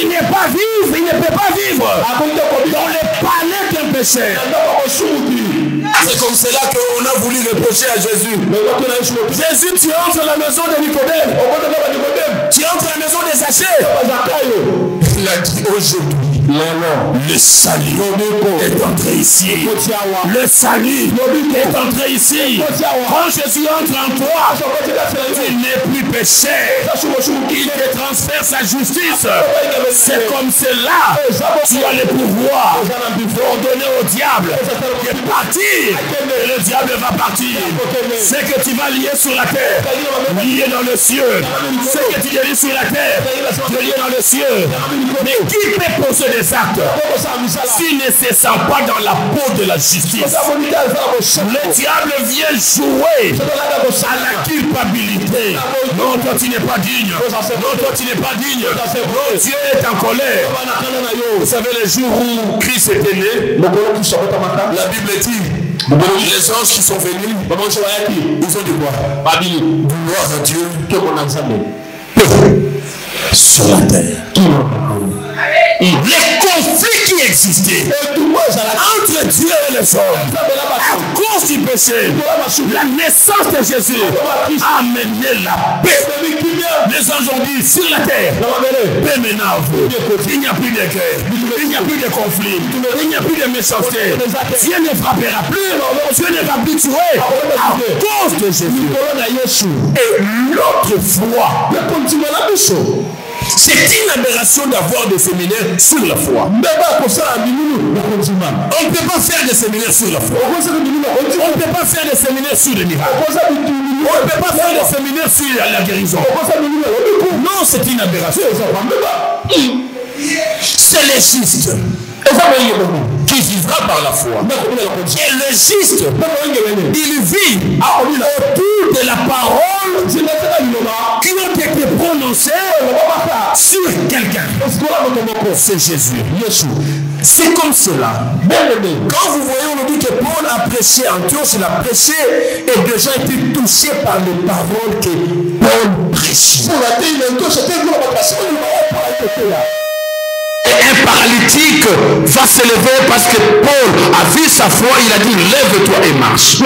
Il n'est pas vivre. Il ne peut pas vivre dans le palais d'un péché. C'est comme cela qu'on a voulu reprocher à Jésus. Jésus, tu entres dans la maison de Nicodème. Tu entres dans la maison des Zachée. Il a dit aujourd'hui, le salut est entré ici. Le salut est entré ici. Quand Jésus entre en toi, tu n'es plus péché. Il te transfère sa justice. C'est comme cela. Tu as le pouvoir pour donner au diable de partir. Et le diable va partir. Ce que tu vas lier sur la terre, lié dans le cieux. Ce que tu lies sur la terre, tu lié dans le cieux. Mais qui peut poser des actes s'il ne se sent pas dans la peau de la justice? Le diable vient jouer à la culpabilité. Non, toi tu n'es pas digne. Non, toi tu n'es pas digne. Non, Dieu est en colère. Vous savez, le jour où Christ était né, la Bible dit, les anges qui sont venus, ils ont dit quoi? Gloire à Dieu sur la terre. Les conflits qui existaient entre Dieu et les hommes à cause du péché, la naissance de Jésus a amené la paix. Les anges ont dit sur la terre, paix maintenant. Il n'y a plus de guerre, il n'y a plus de conflit, il n'y a plus de méchanceté. Dieu ne frappera plus, Dieu ne va plus tuer à cause de Jésus. Et l'autre foi, c'est une aberration d'avoir des séminaires sur la foi. On ne peut pas faire des séminaires sur la foi. On ne peut pas faire des séminaires sur le miracle. On ne peut pas faire des séminaires sur la guérison. Non, c'est une aberration. C'est les justes qui vivra par la foi. Et le juste, il vit autour de la parole qui ont été prononcées sur quelqu'un. C'est Jésus. C'est comme cela. Quand vous voyez, on nous dit que Paul a prêché, Antioche, il a prêché et des gens étaient touchés par les paroles que Paul prêchait. Et un paralytique va se lever parce que Paul a vu sa foi, il a dit lève-toi et marche.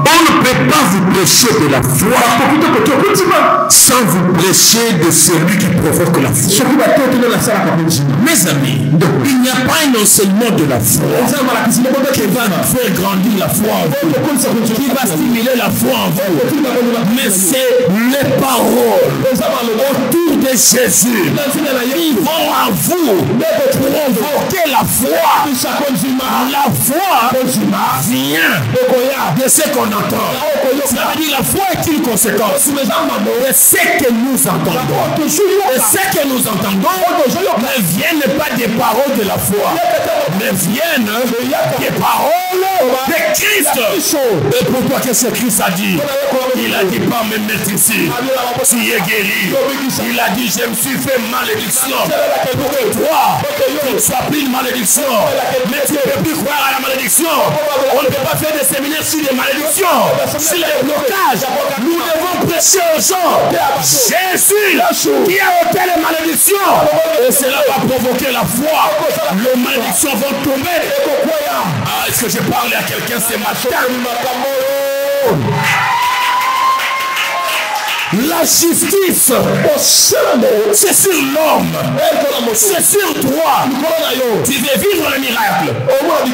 On ne peut pas vous prêcher de la foi sans vous prêcher de celui qui provoque la foi. Mes amis, il n'y a pas un enseignement de la foi qui va faire grandir la foi en vous, qui va stimuler la foi en vous. Mais c'est les paroles autour de Jésus qui vont à vous provoquer la foi. La foi vient de ce qu'on entend. Ça veut dire la foi est une conséquence de ce que nous entendons. Et ce que nous entendons ne viennent pas des paroles de la foi, mais viennent des paroles de Christ. Et pourquoi qu'est-ce que Christ a dit? Il a dit pas me mettre ici, tu es guéri. Il a dit je me suis fait malédiction pour que toi tu sois pris de malédiction. Mais tu ne peux plus croire à la malédiction. On ne peut pas faire des séminaires sur les malédictions, sur les blocages. Nous devons prêcher aux gens Jésus qui a ôté les malédictions. Et cela va provoquer la foi. Les malédictions vont tomber. Ah, est-ce que je parle à quelqu'un ce matin? La justice, c'est sur l'homme, c'est sur toi. Tu veux vivre le miracle.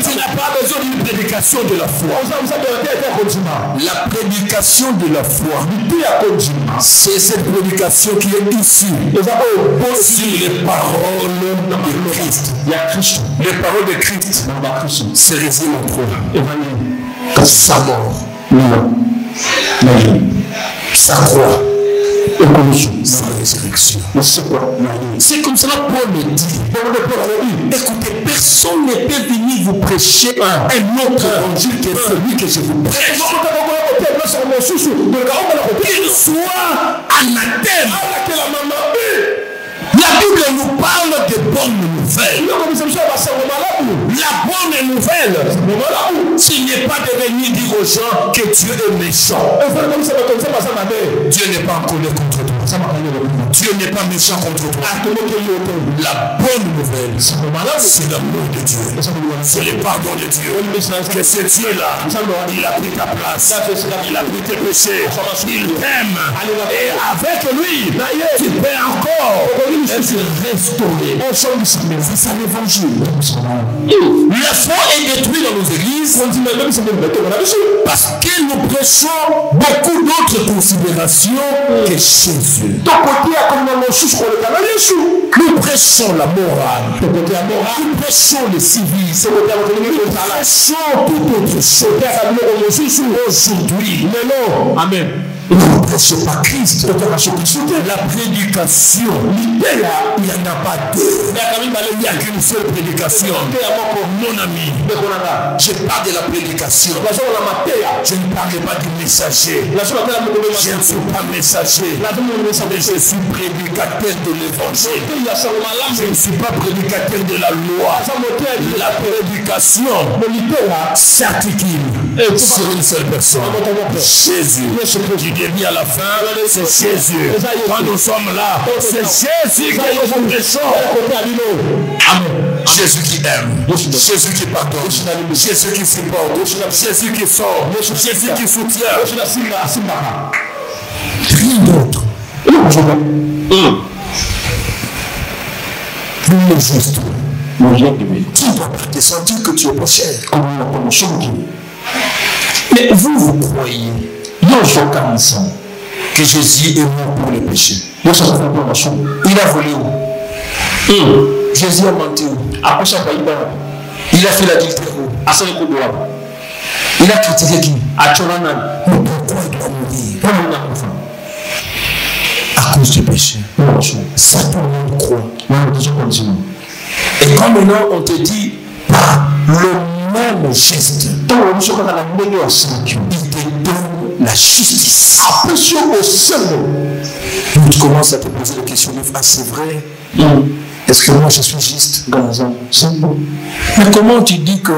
Tu n'as pas besoin d'une prédication de la foi. La prédication de la foi, c'est cette prédication qui est issue sur les paroles de Christ. Les paroles de Christ se résument en trois. Sa mort, sa croix, sa résurrection. C'est comme cela Paul me dit. Écoutez, personne ne peut venir vous prêcher un autre évangile que celui que je vous prêche. Qu'il soit anathème. La Bible nous parle de bonnes nouvelles. La bonne nouvelle, ce n'est pas de venir dire aux gens que Dieu est méchant. Dieu n'est pas en colère contre toi. Dieu n'est pas méchant contre toi. La bonne nouvelle, c'est l'amour de Dieu. C'est le pardon de Dieu. Que ce Dieu-là, il a pris ta place. Il a pris tes péchés. Il t'aime. Et avec lui, tu peux encore être restauré. C'est ça l'évangile. La foi est détruite dans nos églises parce que nous prêchons beaucoup d'autres considérations que Jésus. Nous prêchons la morale. Nous prêchons le civisme. Nous prêchons tout autre chose. Aujourd'hui, amen. Nous ne prêchons pas Christ. La prédication, il n'y en a pas deux. Il n'y a qu'une seule prédication. Mon ami, je parle de la prédication. Je ne parle pas du messager. Je ne suis pas messager. Mais je suis prédicateur de l'évangile. Je ne suis pas prédicateur de la loi. La prédication s'articule sur une seule personne. Jésus. Du début à la fin, c'est Jésus. Quand nous sommes là, c'est Jésus que nous prêchons. Amen. Jésus qui aime, Jésus qui pardonne, Jésus qui supporte, Jésus qui sort, Jésus qui soutient. Rien d'autre. Plus le juste. Tu ne dois pas te sentir que tu es pas cher. Mais vous croyez que Jésus est mort pour les péchés. Il a volé où? Jésus a menti où? Il a fait l'adultère où? Il a critiqué qui? Mais pourquoi il doit mourir? À cause du péché. Ça tout le monde croit. Et quand maintenant on te dit le même geste, il te donne la justice. Tu commences à te poser la question, ah c'est vrai, est-ce que moi je suis juste? Mais comment tu dis que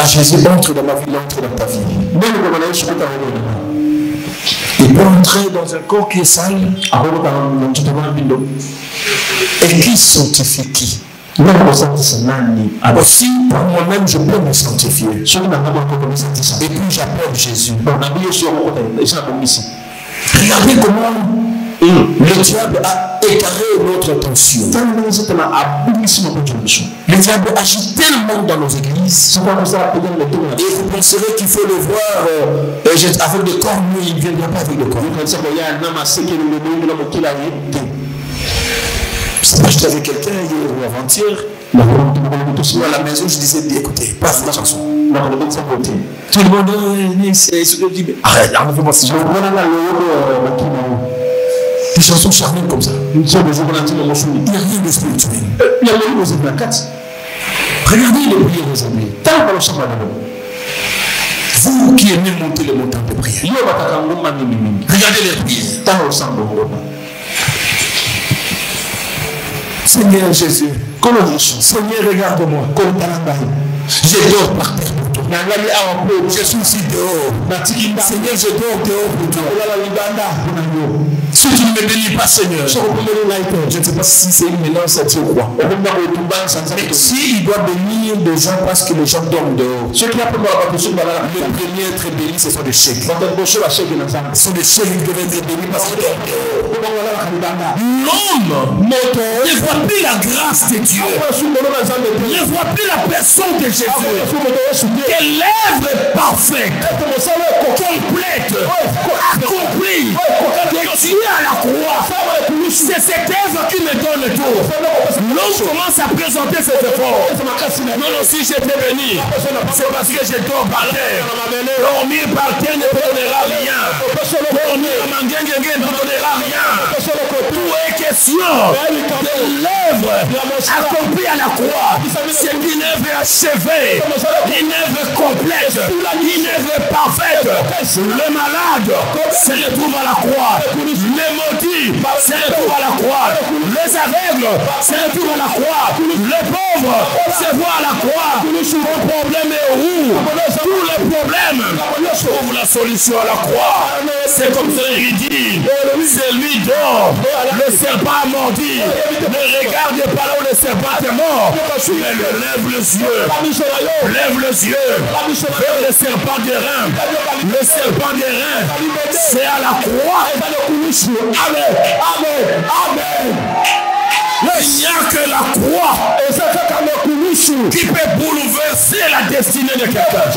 Jésus entre dans ma vie, il entre dans ta vie? Il peut entrer dans un corps qui est sale et qui sanctifie qui? Aussi, pour moi-même, je peux me sanctifier. Et puis j'appelle Jésus. Regardez comment le diable a égaré notre attention. Le diable agit tellement dans nos églises. Et vous penserez qu'il faut le voir avec le corps, mais il ne viendra pas avec le corps. J'étais avec quelqu'un hier ou avant-hier. À la maison, je disais, écoutez, pas cette chanson. Tout le monde dit, arrête, enlève-moi cette chanson. Des chansons charnelles comme ça. Il n'y a rien de spirituel. Regardez les prières aujourd'hui. Vous qui aimez monter le montant de prière, regardez les prières. Seigneur Jésus, Seigneur, regarde-moi. Je dors par terre pour toi. Je suis ici dehors. Seigneur, je dors dehors pour toi. Si tu ne me bénis pas, Seigneur, je ne sais pas si c'est une mélange ou quoi. Mais s'il doit bénir des gens parce que les gens dorment dehors, le premier à être béni, ce sont des chèques. Ce sont des chèques qui devaient être bénis parce qu'ils dorment dehors. L'homme ne voit plus la grâce de Dieu. Ne voit plus la personne de Jésus. Quelle œuvre parfaite, complète, accomplie, de Dieu à la croix. C'est cette œuvre qui me donne tout. L'homme commence à présenter cet effort. Non, si j'étais béni, c'est parce que je dors par terre. Dormir par terre ne te donnera rien. Dormir à Mangengue ne te donnera rien. Tout est question de l'œuvre accomplie à la croix. C'est une œuvre achevée, une œuvre complète, une œuvre parfaite. Le malade se retrouve à la croix. Les maudits se retrouvent à la croix. Les aveugles se retrouvent à la croix. Les pauvres se voient à la croix. Mon problème est où? Tous les problèmes trouvent la solution à la croix. C'est comme ça il dit. C'est lui dort. Le serpent a mordi. Ne regarde pas là où le serpent est mort. Mais lève les yeux. Lève les yeux vers le serpent des reins. Le serpent des reins, c'est à la croix. Amen. Amen. Amen. Il n'y a que la croix qui peut bouleverser la destinée de quelqu'un.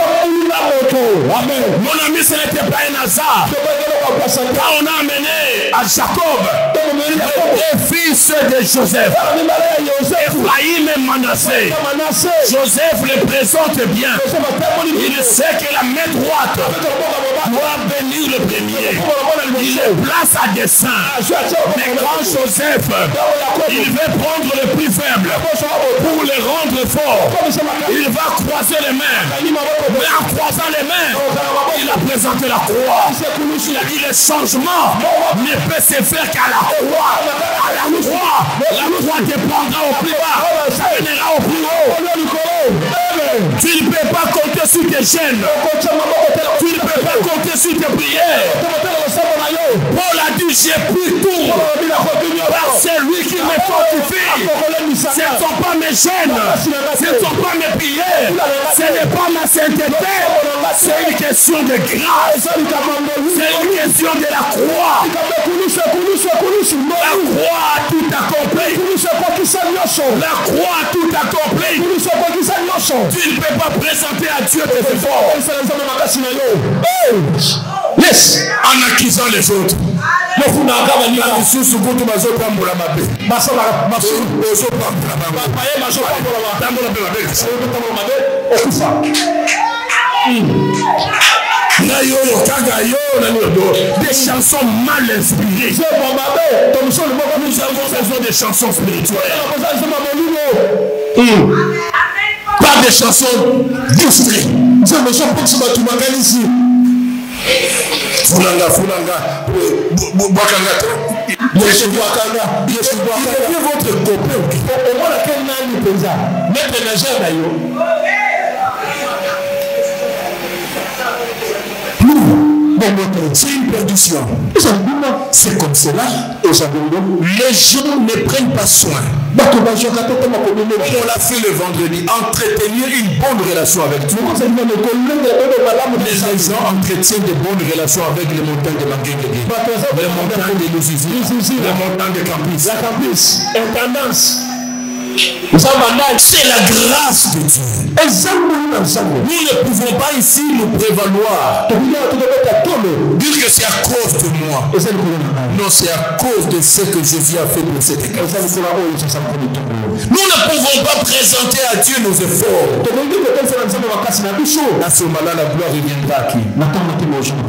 Amen. Mon ami, ce n'était pas un hasard. Quand on a amené à Jacob les fils de Joseph, Ephraïm et Manassé, Joseph les présente bien. Il sait que la main droite doit bénir le premier. Il les place à dessein. Mais quand Joseph, il veut prendre le plus faible pour les rendre forts, il va croiser les mains. Mais en croisant les mains, il a présenté la croix. Il a dit le changement ne peut se faire qu'à la croix. À la croix dépendra au plus bas, ça viendra au plus haut. Tu ne peux pas compter sur tes chaînes. Tu ne peux pas compter sur tes prières. Paul a dit j'ai pris tout par celui qui me fortifie. Ce ne sont pas mes chaînes, ce ne sont pas mes prières, ce n'est pas ma sainteté, c'est une question de grâce, c'est une question de la croix. La croix a tout accompli. La croix a tout accompli. Tu ne peux pas présenter à Dieu tes efforts. Yes. En accusant les autres. Des chansons mal inspirées. Nous avons besoin de chansons spirituelles. Pas des chansons distraites. Fulanga, Bwakanga, il devient votre copain. Au moins, laquelle n'a eu présent. Maître nageur d'ailleurs. C'est une perdition. C'est comme cela. Les gens ne prennent pas soin. On l'a fait le vendredi. Entretenir une bonne relation avec Dieu. Les gens entretiennent de bonnes relations avec les montagnes de Manguégué, les montagnes de Luzizi, les montagnes de Campus. Intendance. C'est la grâce de Dieu. Nous ne pouvons pas ici nous prévaloir dire que c'est à cause de moi. Non, c'est à cause de ce que Jésus a fait pour cette église. Nous ne pouvons pas présenter à Dieu nos efforts. À ce moment-là, la gloire reviendra à qui?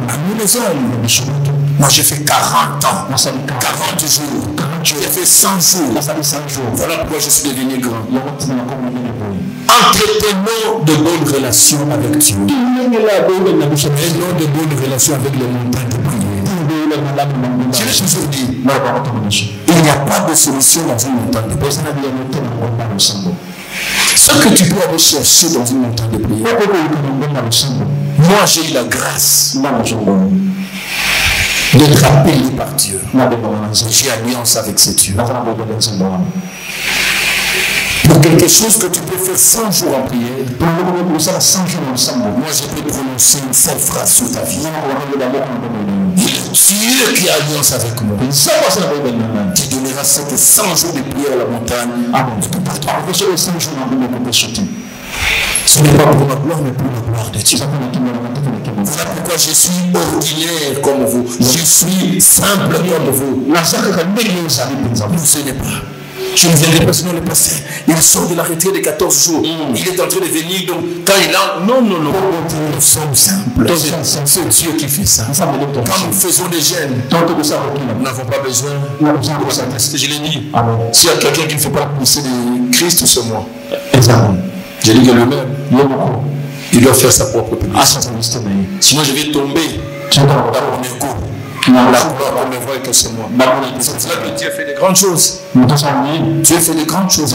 À nous les hommes. Moi j'ai fait 40 ans, 40 jours, j'ai fait 100 jours. Voilà pourquoi je suis devenu grand. Entretenons de bonnes relations avec Dieu. Et non de bonnes relations avec les montagnes de prière. Je l'ai toujours dit, il n'y a pas de solution dans une montagne de prière. Ce que tu peux aller chercher dans une montagne de prière, moi j'ai eu la grâce d'être appelé par Dieu. J'ai alliance avec ce Dieu. Pour quelque chose que tu peux faire 100 jours en prière, moi je peux prononcer une seule phrase sur ta vie. Dieu qui a alliance avec moi. Tu donneras 100 jours de prière à la montagne. Tu peux pas ce n'est pas pour ma gloire, mais pour la gloire de Dieu. Voilà pourquoi je suis ordinaire comme vous. Je suis simple comme vous. Ce n'est pas. Je ne viendrai pas, sinon le pasteur, il sort de la retraite de 14 jours. Il est en train de venir, donc quand il a... Non. Nous sommes simples. C'est Dieu qui fait ça. Quand nous faisons des gènes, nous n'avons pas besoin de ça. Je l'ai dit. S'il y a quelqu'un qui ne fait pas pousser de Christ, c'est moi. J'ai dit que lui-même, il doit faire sa propre publicité. Sinon, je vais tomber dans mon égo. La gloire pour me voir que c'est moi. C'est cela que Dieu fait de grandes choses. Dieu fait de grandes choses.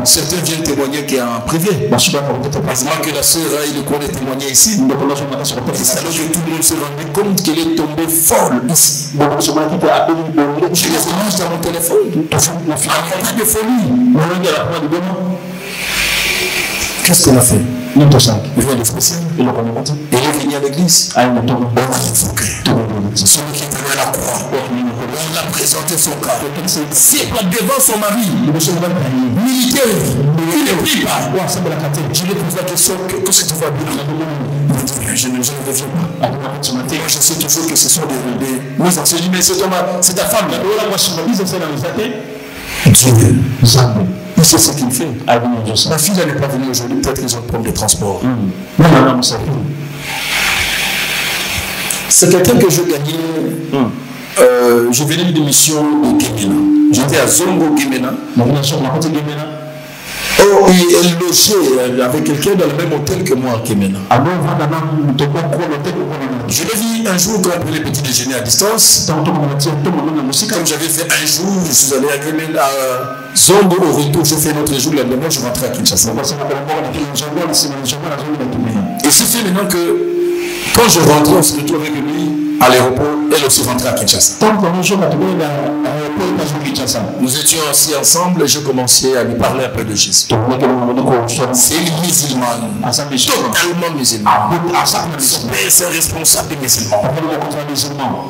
Certains viennent témoigner qu'il y a un privé. Heureusement que la sœur a eu le cours de témoigner ici. C'est alors que tout le monde s'est rendu compte qu'elle est tombée folle ici. J'ai les images dans mon téléphone. Pas de folie. Qu'est-ce qu'on a fait? Il vient de spécial. Il est venu à l'église. Celui qui était à la croix, on a présenté son cas. C'est pas devant son mari, militaire, il ne prie pas. Je lui ai posé la question, qu'est-ce que tu vas dire? Il m'a dit, je ne reviens pas. Je sais toujours que ce sont des... Moi, je dis, mais c'est ta femme. Dieu. Il sait ce qu'il fait. Ma fille n'est pas venue aujourd'hui, peut-être qu'ils ont un problème de transport. C'est quelqu'un que je gagnais. Je venais d'une mission de Guémena. J'étais à Zongo Guémena. Oh, et elle logeait avec quelqu'un dans le même hôtel que moi à Guémena. Je l'ai vu un jour quand on prenait le petit déjeuner à distance. Comme j'avais fait un jour, je suis allé à Guémena, à Zongo au retour. J'ai fait un autre jour, le lendemain, je rentrais à Kinshasa. Et c'est fait maintenant que quand je rentrais, on se retrouve avec lui à l'aéroport, elle aussi rentrait à Kinshasa. Nous étions assis ensemble et je commençais à lui parler un peu de Jésus. C'est une musulmane, totalement musulmane. Son père, c'est un responsable musulman.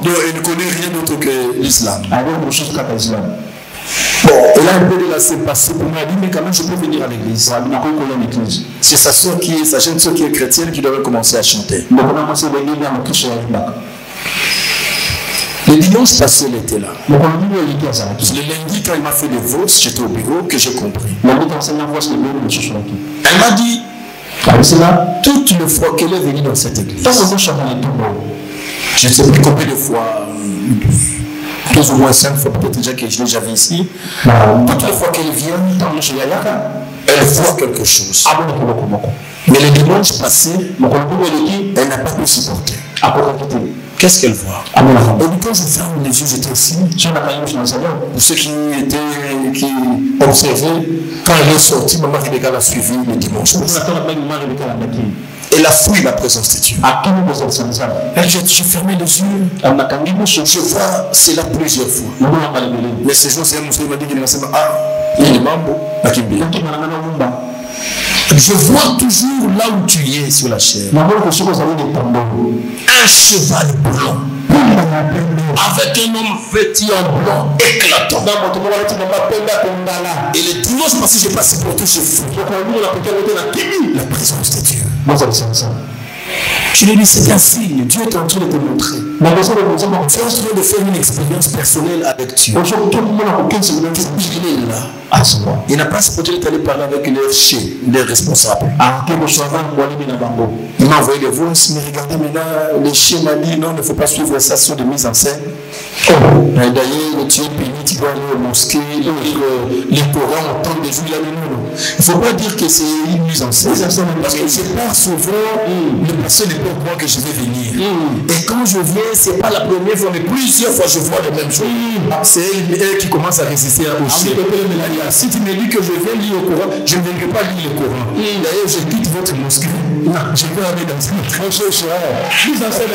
Donc elle ne connaît rien d'autre que l'islam. Bon, elle a un peu de la s'est passée pour moi. Elle dit, mais quand même, je peux venir à l'église. C'est sa soeur qui est, sa jeune soeur qui est chrétienne qui devait commencer à chanter. Le dimanche passé, elle était là. Le lundi, quand il m'a fait des voces, j'étais au bureau, que j'ai compris. Elle m'a dit, toutes les fois qu'elle est venue dans cette église, je ne sais plus combien de fois, 2 ou moins 5 fois peut-être déjà que je l'ai déjà vu ici, toutes les fois qu'elle vient, elle voit quelque chose. Mais le dimanche passé, elle n'a pas pu supporter. Qu'est-ce qu'elle voit? Et quand je ferme les yeux, j'étais ici. Pour ceux qui observaient, quand elle est sortie, maman Rebecca l'a suivi le dimanche passé. Elle a fui la présence de Dieu. J'ai fermé les yeux. Je vois cela plusieurs fois. Mais ces jours, c'est un musulman qui m'a dit il est mambo. Je vois toujours là où tu es sur la chair. Un cheval blanc. Avec un homme vêtu en blanc éclatant. Et le dimanche passé, je n'ai pas supporté ce fou. La présence de Dieu. Je lui ai dit, c'est un signe. Dieu est en train de te montrer. Tu es en train de faire une expérience personnelle avec Dieu. Il est là. Il n'a pas supporté d'aller parler avec les responsables. Il m'a envoyé des voix, mais regardez, mais là, le chien m'a dit, non, il ne faut pas suivre ça sur des mises en scène. D'ailleurs, tu es béni, tu dois aller aux mosquées, les Corans, on tente des jours, il a dit non. Il ne faut pas dire que c'est une mise en scène. Parce que je pars souvent, le pasteur ne peut croire que je vais venir. Et quand je viens, ce n'est pas la première fois, mais plusieurs fois, je vois les mêmes choses. C'est elle qui commence à résister au chien. Si tu me dis que je viens lire le Coran, je ne viendrai pas lire le Coran. D'ailleurs, je quitte votre mosquée. Non, je vais aller dans une autre. Mise en scène à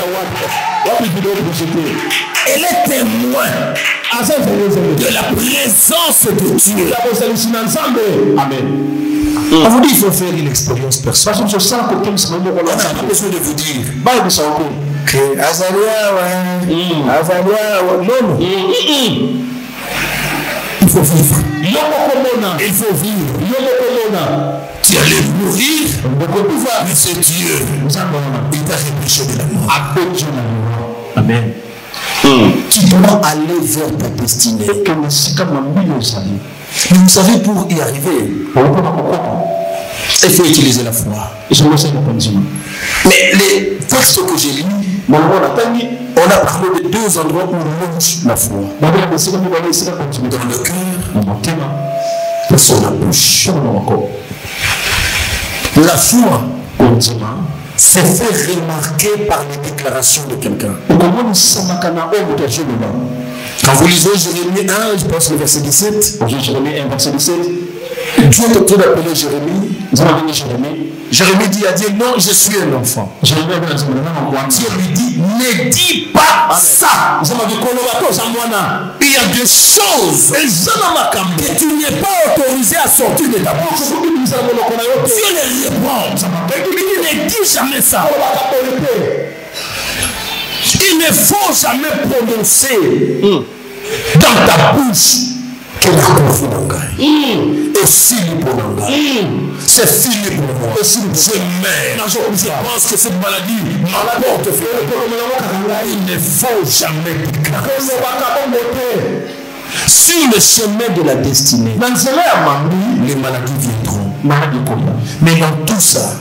elle est témoin de la présence de Dieu. Amen. On vous dit qu'il faut faire une expérience personnelle. On n'a pas besoin de vous dire que non. Il faut vivre. Il faut vivre. Tu allais mourir, mais c'est Dieu. Il t'a repêché de la mort. Amen. Tu dois aller vers ta destinée. Mais vous savez, pour y arriver, il faut utiliser la foi. Mais les textes que j'ai lus, on a parlé de deux endroits où on mange la foi. Dans le cœur et sur la bouche. La foi, c'est fait remarquer par les déclarations de quelqu'un. Quand vous lisez Jérémie 1, je pense le verset 17. Jérémie 1, verset 17. Dieu est en train d'appeler Jérémie. Jérémie dit à Dieu, non, je suis un enfant. Dieu lui dit, ne dis pas ça. Il y a des choses que tu n'es pas autorisé à sortir de ta bouche. Dieu les répond. Il ne dit jamais ça. Il ne faut jamais prononcer dans ta bouche que la confiance d'engagement. Et si c'est fini pour moi. Je meurs. Je pense que cette maladie m'apporte. Il ne faut jamais déclarer. Sur le chemin de la destinée, les maladies viendront. Mais dans tout ça,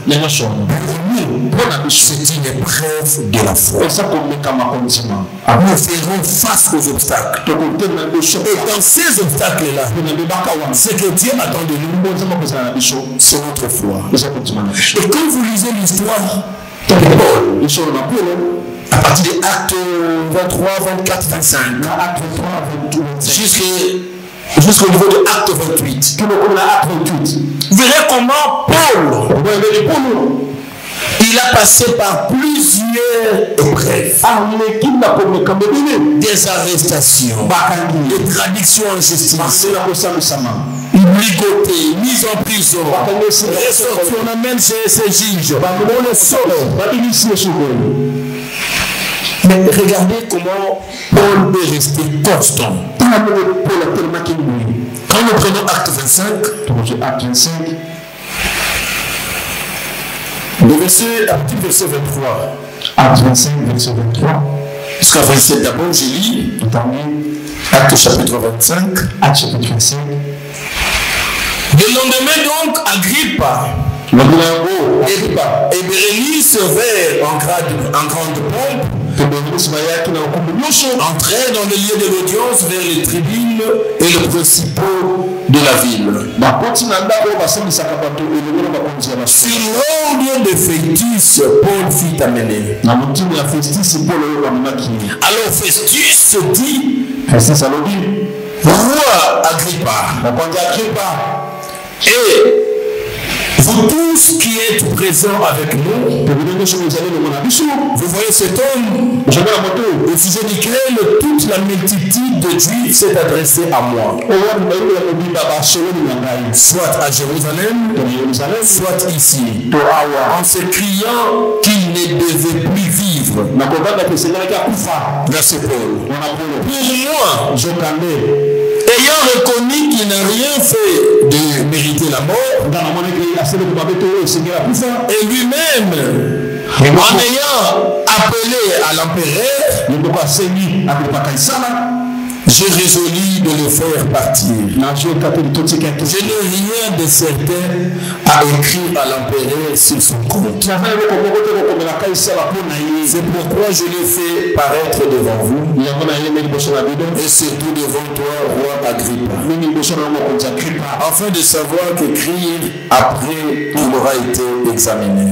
c'est une épreuve de la foi. Nous ferons face aux obstacles. Et dans ces obstacles-là, ce que Dieu attend de nous, c'est notre foi. Et quand vous lisez l'histoire de Paul, à partir des actes 23, 24, 25, jusqu'au niveau de acte 28, vous verrez comment Paul, il a passé par plusieurs épreuves, des arrestations, des traductions en justice, ligoté, mise en prison, ressorti, on amène chez ces juges, on le sort. Mais regardez comment Paul est resté constant. Quand nous prenons acte 25, le verset, à partir du verset 23. Acte 25, verset 23. Jusqu'à 27 d'abord, j'ai lu. Acte chapitre 25. Acte chapitre 25. Le lendemain donc, Agrippa et Bérénice servèrent en grande pompe entrèrent dans le lieu de l'audience vers les tribunes et les principaux de la ville. Sur l'ordre de Festus, Paul fut amené. Alors Festus dit, roi Agrippa, et vous tous qui êtes présents avec nous, vous voyez cet homme au sujet duquel toute la multitude de Juifs s'est adressée à moi, soit à Jérusalem, soit ici, en se criant qu'il ne devait plus vivre. Verset Paul. Pour moi, ayant reconnu qu'il n'a rien fait de mériter la mort, et lui-même, en ayant appelé à l'empereur, j'ai résolu de le faire partir. Je n'ai rien de certain à écrire à l'empereur sur son compte. C'est pourquoi je l'ai fait paraître devant vous, et surtout devant toi, roi Agrippa, afin de savoir qu'écrire après il aura été examiné.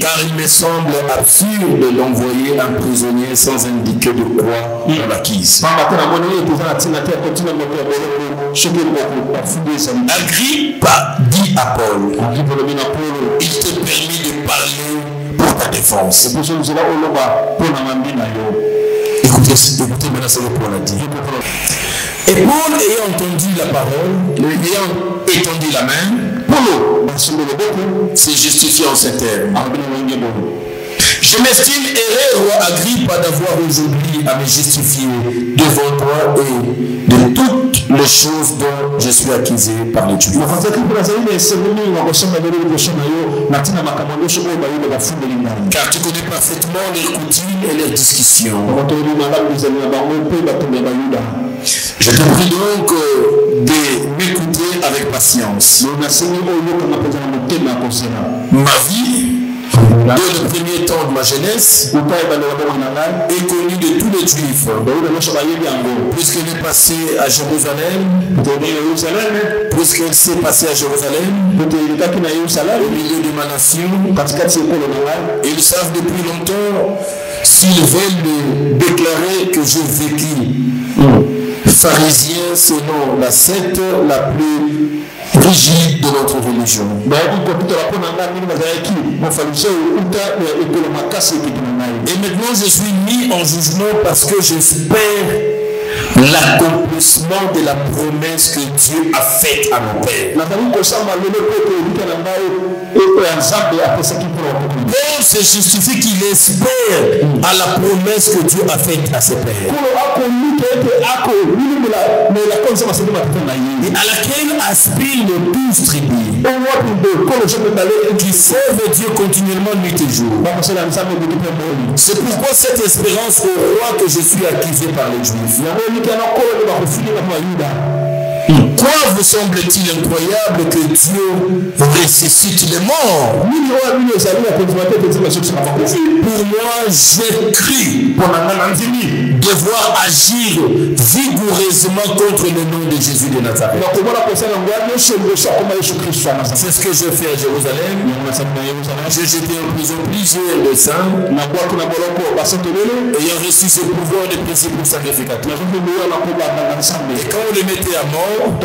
Car il me semble absurde d'envoyer un prisonnier sans indiquer de quoi on l'acquise. Agrippa dit à Paul, il te permet de parler pour ta défense. Écoutez maintenant ce que Paul a dit. Et Paul ayant entendu la parole, ayant étendu la main, s'est justifié en ces termes. Je m'estime erré, roi Agrippa, d'avoir aujourd'hui à me justifier devant toi et de toutes les choses dont je suis accusé par les Juifs. Car tu connais parfaitement leurs coutumes et leurs discussions. Je te prie donc de m'écouter avec patience. Ma vie, dans le premier temps de ma jeunesse, est connue de tous les Juifs, puisqu'elle est passée à Jérusalem, puisqu'elle s'est passée à Jérusalem, au milieu de ma nation. Ils savent depuis longtemps, s'ils veulent déclarer que j'ai vécu pharisien selon la secte la plus rigide de notre religion. Et maintenant je suis mis en jugement parce que j'espère l'accomplissement de la promesse que Dieu a faite à nos pères. Paul se justifie qu'il espère à la promesse que Dieu a faite à ses pères, et à laquelle aspirent les 12 tribus qui servent Dieu continuellement nuit et jour. C'est pourquoi cette espérance au roi que je suis accusé par les Juifs. Quoi vous semble-t-il incroyable que Dieu ressuscite les morts? Pour moi, j'ai cru devoir agir vigoureusement contre le nom de Jésus de Nazareth. C'est ce que je fais à Jérusalem. J'ai jeté en prison plusieurs de saints ayant reçu ce pouvoir de principe sacrificateur. Et quand on les mettait à mort,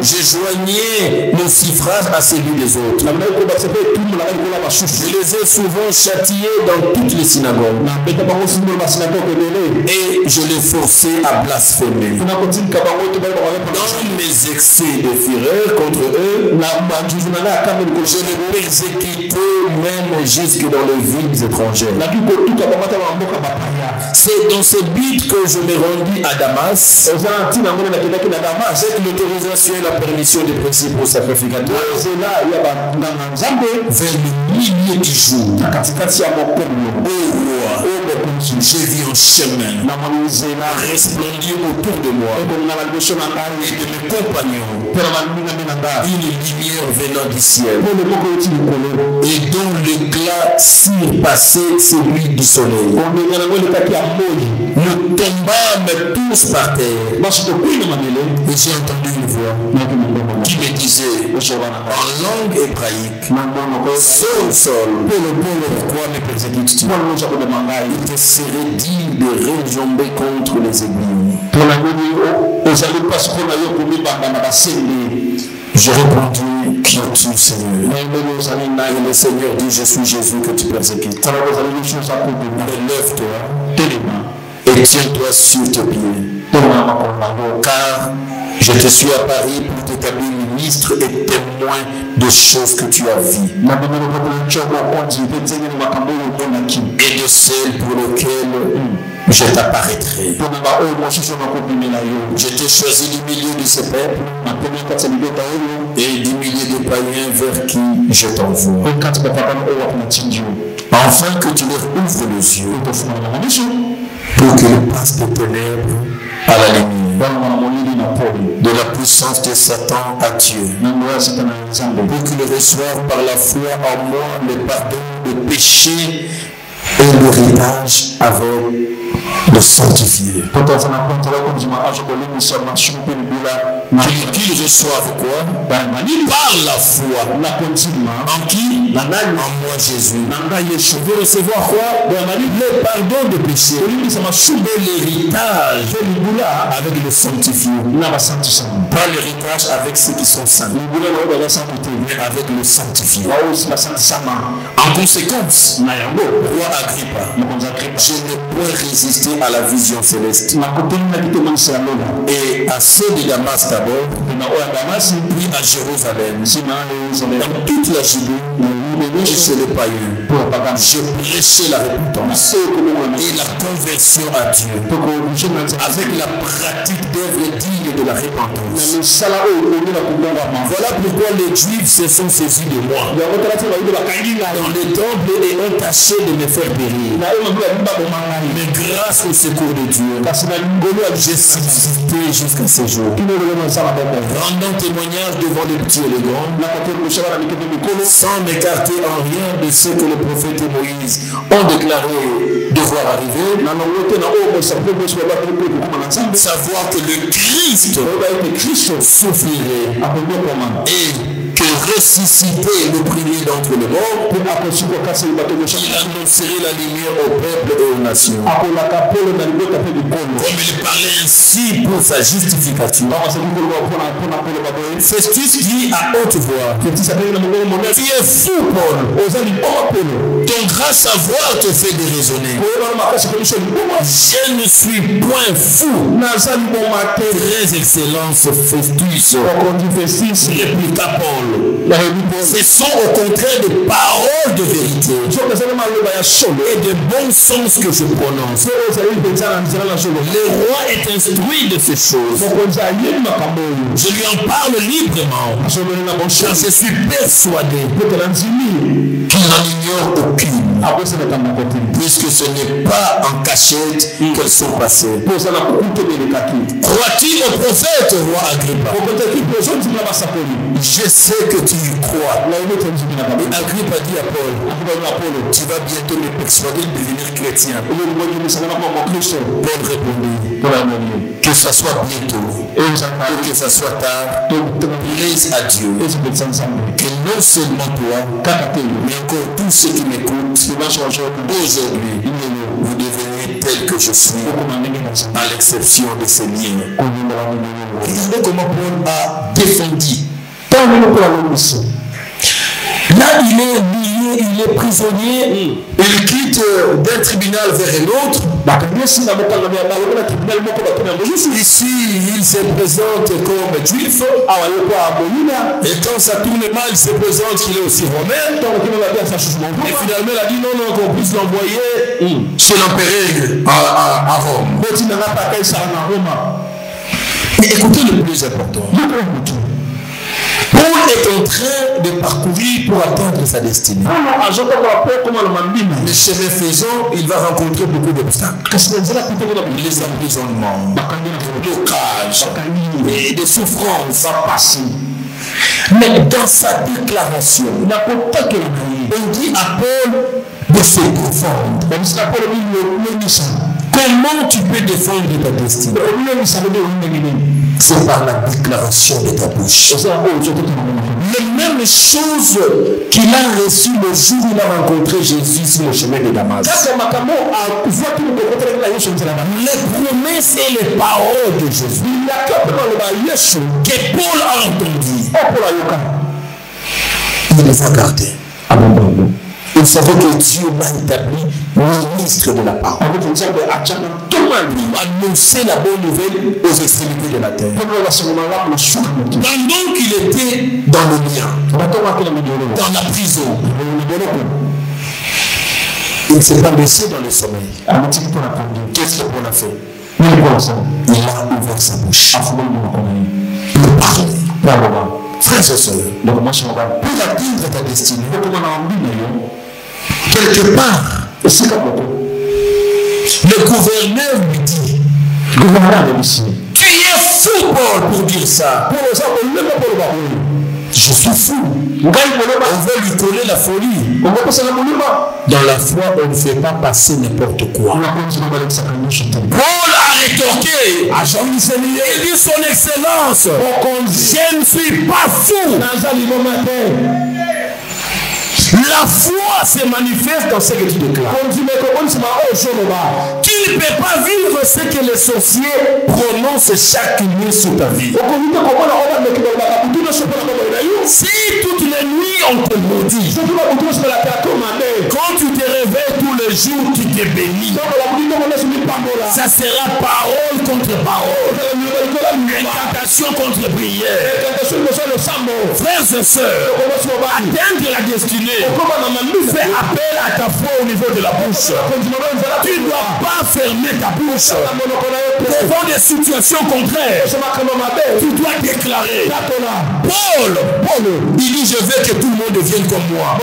je joignais mon suffrage à celui des autres. Je les ai souvent châtiés dans toutes les synagogues. Et je les forçais à blasphémer. Dans mes excès de fureur contre eux, je les persécutais même jusque dans les villes étrangères. C'est dans ce but que je me rendis à Damas, avec l'autorisation et la permission des principaux sacrificateurs, vers le milieu du jour. Ô roi, j'ai vu un chemin resplendir autour de moi et de mes compagnons, une lumière venant du ciel et dont l'éclat surpassait celui du soleil. Nous tombâmes tous par terre et j'ai entendu une voix qui me disait en langue hébraïque, Saul, pourquoi me persécutes-tu? Il te serait dit de retomber contre les aiguilles. J'ai répondu, qui es-tu, Seigneur? Et le Seigneur dit, je suis Jésus que tu persécutes. Lève-toi et tiens-toi sur tes pieds. Car je te suis à Paris pour t'établir ministre et témoin de choses que tu as vues et de celles pour lesquelles je t'apparaîtrai. Je t'ai choisi du milieu de ce peuple et du milieu des païens vers qui je t'envoie, afin que tu leur ouvres les yeux pour qu'ils passent des ténèbres à la lumière, de la puissance de Satan à Dieu, pour qu'ils reçoivent par la foi en moi le pardon des péchés et l'héritage avec le sanctifié. Qu'ils reçoivent quoi? Par la foi. En qui? En moi Jésus. Vous recevoir quoi? Le pardon des péchés et l'héritage avec le sanctifié. Pas l'héritage avec ceux qui sont saints, mais avec le sanctifié. En conséquence, roi Agrippa, je ne peux résister à la vision céleste et à ceux de Damas d'abord, puis à Jérusalem, dans toute la Judée et chez les païens. Je prêchais la repentance et la conversion à Dieu avec la pratique d'œuvres dignes de la repentance. Voilà pourquoi les Juifs se sont saisis de moi dans le temple et ont tâché de me faire périr. Mais grâce au secours de Dieu, j'ai subsisté jusqu'à ce jour, rendant témoignage devant les petits et les grands, sans m'écarter en rien de ce que le prophète Moïse ont déclaré devoir arriver, savoir que le Christ souffrirait et que ressusciter le premier d'entre les morts, il annoncerait la lumière au peuple et aux nations. Comme il parlait ainsi pour sa justification, Festus dit à haute voix, tu es fou, Paul. Ton grand savoir te fait déraisonner. Je ne suis point fou. Très excellence Festus, répliqua Paul. Ce sont au contraire des paroles de vérité et de bon sens que je prononce. Le roi est instruit de ces choses. Je lui en parle librement, car je suis persuadé qu'il n'en ignore aucune, puisque ce n'est pas en cachette qu'elles sont passées. Crois-tu au prophète, roi Agrippa? Je sais que tu y crois. Et Agrippa dit à Paul, tu vas bientôt me persuader de devenir chrétien. Paul répondit, que ça soit bientôt ou que ça soit tard, plaise à Dieu que non seulement toi, mais encore tous ceux qui m'écoutent aujourd'hui, vous devenez tel que je suis, à l'exception de ces liens. Regardez comment Paul a défendu. Là, il est lié, il est prisonnier, il quitte d'un tribunal vers un autre. Ici, il se présente comme juif. Et quand ça tourne mal, il se présente qu'il est aussi romain. Et finalement, il a dit non, qu'on puisse l'envoyer chez l'empereur à Rome. Mais écoutez le plus important. Paul est en train de parcourir pour atteindre sa destinée. Le chemin faisant, il va rencontrer beaucoup d'obstacles. Les emprisonnements, le blocage et des souffrances. Mais dans sa déclaration, on dit à Paul de se défendre. Comment tu peux défendre ta destinée? C'est par la déclaration de ta bouche. Les mêmes choses qu'il a reçues le jour où il a rencontré Jésus sur le chemin de Damas. Les promesses et les paroles de Jésus que Paul a entendues, il les a gardées. Il savait que Dieu m'a établi ministre de la parole. Annoncer la bonne nouvelle aux extrémités de la terre. Pendant qu'il était dans le lien, dans la prison, il ne s'est pas laissé dans le sommeil. Qu'est-ce qu'on a fait? Il a ouvert sa bouche. Il parlait. Frères et sœurs, pour atteindre ta destinée, quelque part, le gouverneur lui dit, tu es fou, Paul, pour dire ça. Je suis fou. On veut lui coller la folie. Dans la foi, on ne fait pas passer n'importe quoi. Paul a rétorqué. Il dit son excellence. Je ne suis pas fou. La foi se manifeste dans ce que tu déclares. Tu ne peux pas vivre ce que les sorciers prononcent chaque nuit sur ta vie. Si toutes les nuits on te maudit, quand tu te réveilles tous les jours, tu te bénis. Ça sera parole contre parole, incantation contre prière. Frères et sœurs, atteindre la destinée, fais appel à ta foi au niveau de la bouche. Tu ne dois pas fermer ta bouche devant des situations contraires. Tu dois déclarer. Paul, il dit je veux que tout le monde devienne comme moi.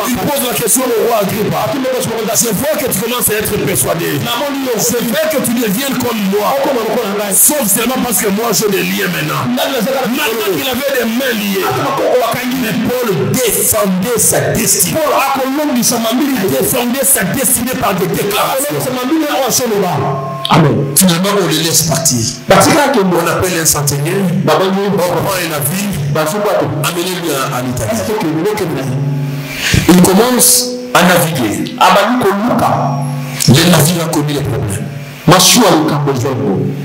Il pose la question au roi Agrippa. Je vois que tu commences à être persuadé. Je veux que tu deviennes comme moi. Sauf seulement parce que moi j'ai des liens maintenant. Maintenant qu'il avait des mains liées. Mais Paul défendait sa destinée. Il défendait sa destinée par des déclarations. Amen. Finalement, on le laisse partir. On appelle un centenier. On prend un navire. Amenez-lui à l'Italie. Il commence à naviguer. Le navire a connu les problèmes.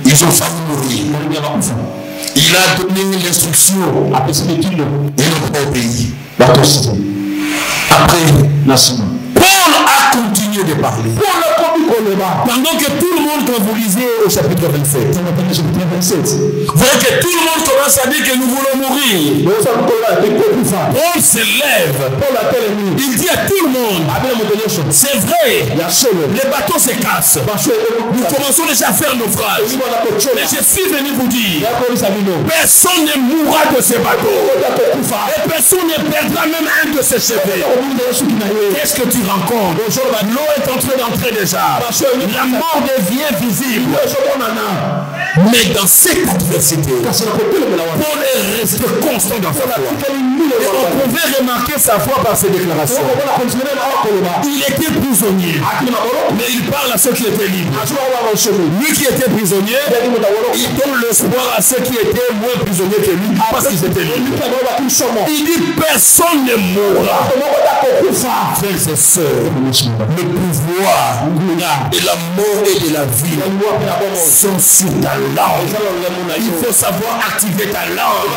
Ils ont failli mourir. Il a donné l'instruction. Ils n'ont pas obéi. Après, Paul a continué de parler. Pendant que tout le monde, quand vous lisez au chapitre 27, vous voyez que tout le monde commence à dire que nous voulons mourir. Paul se lève. Il dit à tout le monde, c'est vrai, les bateaux se cassent. Nous commençons déjà à faire naufrage. Mais je suis venu vous dire, personne ne mourra de ces bateaux. Et personne ne perdra même un de ses cheveux. Qu'est-ce que tu rencontres? L'eau est en train d'entrer déjà. La mort devient visible. Mais dans cette adversité, Paul est resté constant dans sa foi. Et on pouvait remarquer sa foi par ses déclarations. Il était prisonnier, mais il parle à ceux qui étaient libres. Lui qui était prisonnier, il donne l'espoir à ceux qui étaient moins prisonniers que lui parce qu'ils étaient libres. Il dit personne ne mourra. Frères et sœurs, le pouvoir de la mort et de la vie sont sur ta langue. Il faut savoir activer ta langue.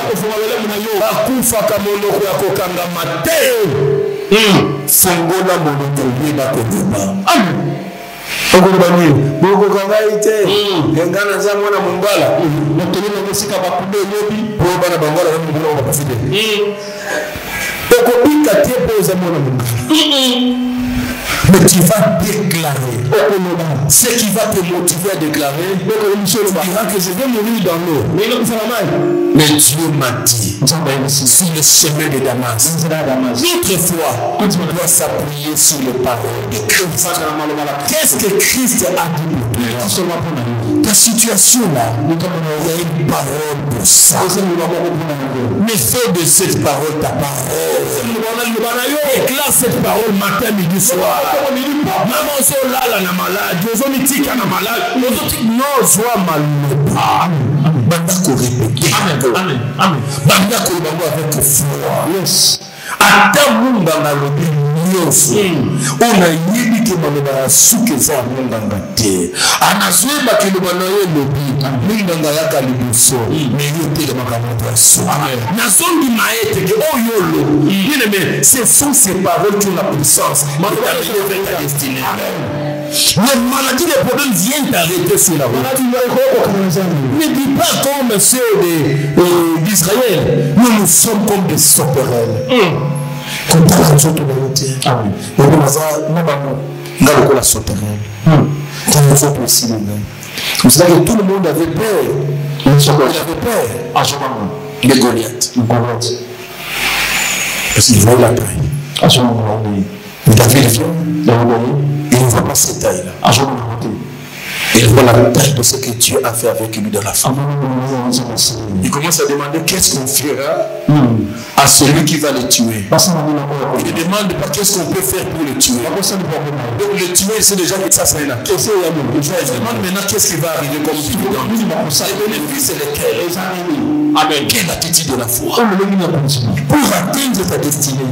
Akufaka monoko ya kokanga mate. Fongola monoko yeba koduba. Okubani, boko kangaite. Ngana za mwana mungala. Notolena musika bakube yobi. Bo bana bangala ngula bakafide. Okubika tie boza mwana mungala. Mais tu vas déclarer. Ce qui va te motiver à déclarer, tu diras que je vais mourir dans l'eau. Mais Dieu m'a dit, sur le chemin de Damas, notre foi doit s'appuyer sur les paroles de Christ. Qu'est-ce que Christ a dit pour toi? Ta situation là, il y a une parole pour ça. Mais fais de cette parole ta parole. Éclate cette parole matin, midi, soir. Maman, so là, na malade. Ozo mitika na malade. Ozo tik non, sois maloba. Banda ko répéter. Amen. Amen. Banda ko bango avec foi. Yes. Ata munga malobi nyonso. Ona yebi ke maloba ya suke za munga ngate. Anazweba ke lobana ye lobi. Munga ngayaka libuso. Mais yo te de makamata so. Nazongi maete ke oyolo. Bien aimé, ce sont ces paroles qui ont la puissance. Maloba ya ta destinée. Les maladies, les problèmes viennent t'arrêter sur la route. Ne dis pas comme ceux d'Israël. Nous sommes comme des sauterelles. Comme dans la route de la route. La sauterelle. Vous savez que tout le monde avait peur. Il avait peur de Goliath. Parce qu'il voulait la taille. Mais David vient. Il ne voit pas cette taille-là. Il voit la taille de ce que Dieu a fait avec lui dans la femme. Il commence à demander qu'est-ce qu'on fera à celui qui va le tuer. Il ne demande pas qu'est-ce qu'on peut faire pour le tuer. Donc le tuer, c'est déjà que ça c'est là. Il demande maintenant qu'est-ce qui va arriver comme dividende. Les bénéfices, c'est lesquels? Amen. Quelle attitude de la foi pour atteindre ta destinée.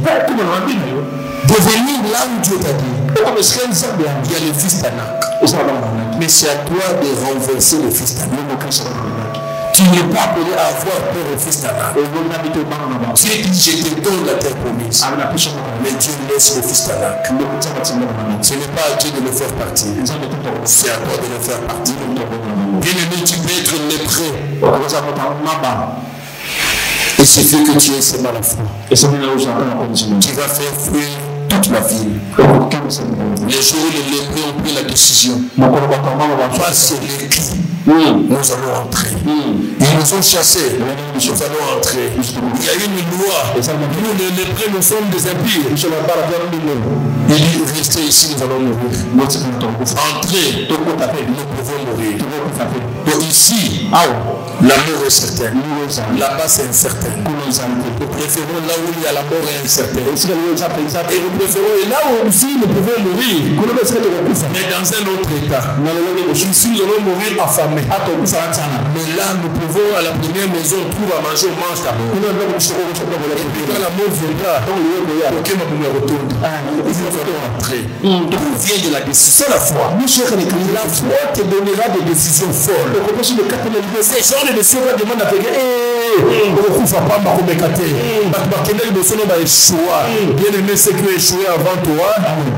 Devenir là où Dieu t'a dit. Il y a le fils d'Anak. Mais c'est à toi de renverser le fils d'Anak. Tu n'es pas appelé à avoir peur au fils d'Anak. Dieu dit je te donne la terre promise. Mais Dieu laisse le fils d'Anak. Ce n'est pas à Dieu de le faire partir. C'est à toi de le faire partir. Bien aimé, tu peux être lépreux. Il suffit que tu aies seulement la foi. Tu vas faire fuir toute la ville. Les jours où les lépreux ont pris la décision, face sur les cris, nous allons entrer. Ils nous ont chassés, nous allons entrer. Il y a une loi. Nous, les lépreux, nous sommes des impies. Il dit restez ici, nous allons mourir. Entrez, nous pouvons mourir. Donc ici, l'amour est certain. Là-bas, c'est incertain. Nous préférons là où il y a la mort est incertaine. Et nous préférons là où aussi nous pouvons mourir. Mais dans un autre état. Ici, nous allons mourir affamés. Mais là, nous pouvons, à la première maison, on trouve à manger, on mange d'abord. Et puis quand la mort viendra, aucun ne me retourne. Il faut entrer. Tout vient de la décision. C'est la foi. La foi te donnera des décisions folles. Ces gens de décisions demandent à quelqu'un. Bien aimé, ceux qui ont échoué avant toi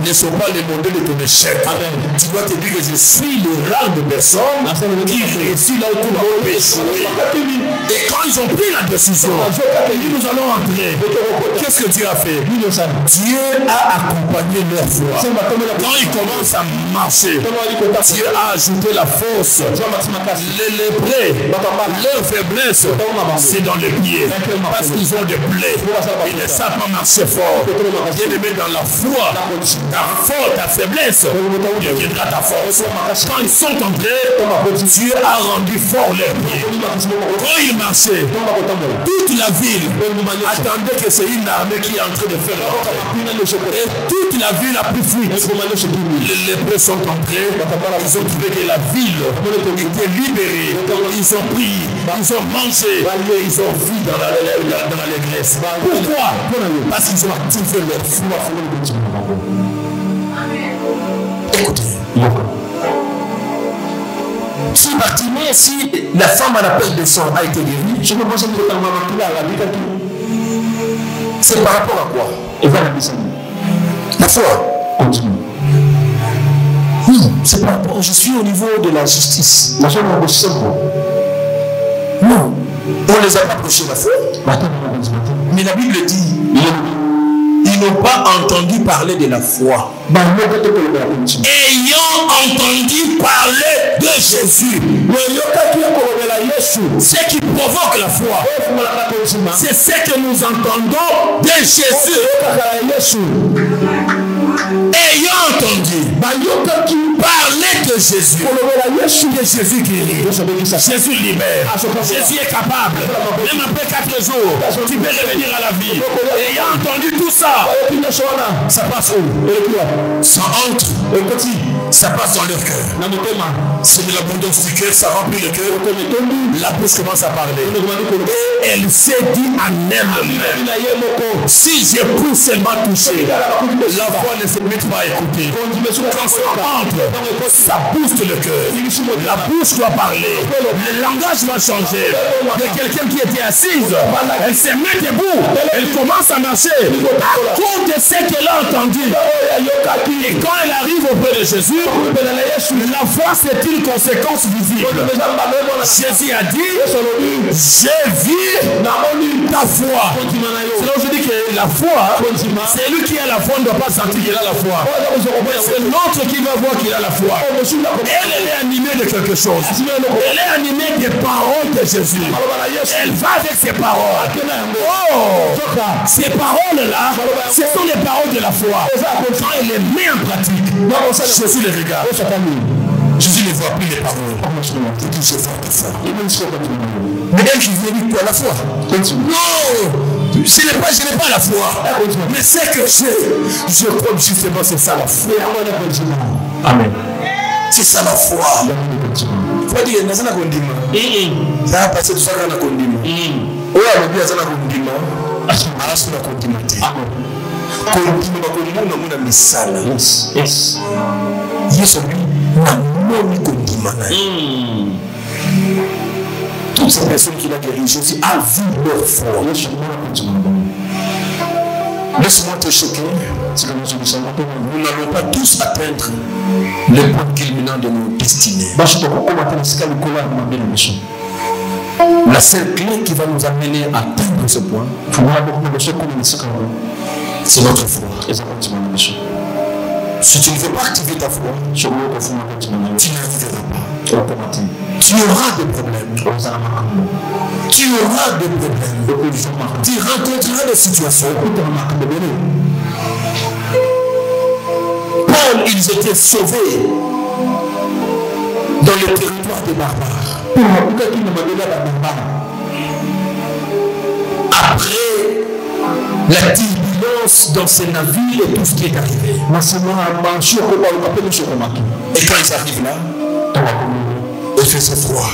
ne sont pas les modèles de ton échec. Tu dois te dire que je suis le rare de personnes qui réussit là où tout le monde peut échouer. Et quand ils ont pris la décision, nous allons entrer. Qu'est-ce que Dieu a fait? Dieu a accompagné leur foi. Quand ils commencent à marcher, Dieu a ajouté la force. Les lépreux, leur faiblesse, c'est dans les pieds. Parce qu'ils ont des plaies. Ils ne savent pas marcher fort. Bien aimé, dans la foi, ta faiblesse deviendra ta force. Quand ils sont entrés, Dieu a rendu fort leurs pieds. Quand ils marchaient, toute la ville attendait que c'est une armée qui est en train de faire la rentrée. Et toute la ville a pris fuite. Les lépreux sont entrés. Ils ont trouvé que la ville était libérée. Ils ont pris, ils ont mangé, ils ont vu dans l'église. Pourquoi? Parce qu'ils ont activé leur foi. Écoutez. Si Bartimée, si la femme à l'appel de sang a été guérie, je me pense que c'est par rapport à quoi? La foi. C'est par rapport. Je suis au niveau de la justice. Non. On les a approchés la foi. Mais la Bible dit Ils n'ont pas entendu parler de la foi. Ayant entendu parler de Jésus. Ce qui provoque la foi, c'est ce que nous entendons de Jésus. Ayant entendu parler de Jésus, que Jésus guérit, Jésus libère, Jésus est capable, même après 4 jours, tu peux revenir à la vie. Ayant entendu tout ça, ça passe où? Ça entre, ça passe dans leur cœur. C'est de l'abondance du cœur, ça remplit le cœur. La bouche commence à parler. Et elle s'est dit en elle-même, si je peux seulement toucher, la voix ne se met pas à écouter. Quand ça entre, ça booste le cœur. La bouche doit parler. Le langage va changer. De quelqu'un qui était assise, elle se met debout. Elle commence à marcher à cause de ce qu'elle a entendu. Et quand elle arrive auprès de Jésus, la foi c'est une conséquence visible. Jésus a dit, j'ai vu ta foi. C'est là où je dis que la foi, c'est lui qui a la foi, ne doit pas sentir qu'il a la foi. C'est l'autre qui va voir qu'il a la foi. Elle est animée de quelque chose. Elle est animée des paroles de Jésus. Elle va avec ses paroles. Oh, ces paroles-là, ce sont les paroles de la foi. Quand elle les met en pratique, Jésus les regarde. Jésus ne voit plus les paroles. Il dit, je vois ta foi. Mais elle qui vient dire quoi, la foi? Non, je n'ai pas la foi. Mais c'est que je crois justement c'est ça la foi. Amen. C'est ça la foi. Il faut dire, ça n'a pas ça va passer tout ça dans la condima. Oui, on a ça dans la condima. Alors, c'est la condima. Condima, on a mis ça là. Yes. Yes, oui. Toutes ces personnes qui l'ont guéri, Jésus a vu leur foi. Laisse-moi te choquer. Nous n'allons pas tous atteindre le point culminant de nos destinées. La seule clé qui va nous amener à atteindre ce point, c'est notre foi. Si tu ne veux pas activer ta foi, tu n'arriveras pas. Tu auras des problèmes. Tu auras des problèmes. Tu rencontreras des situations. Paul, ils étaient sauvés dans le territoire des barbares. Après la turbulence dans ces navires et tout ce qui est arrivé. Et quand ils arrivent là, il fait ce froid.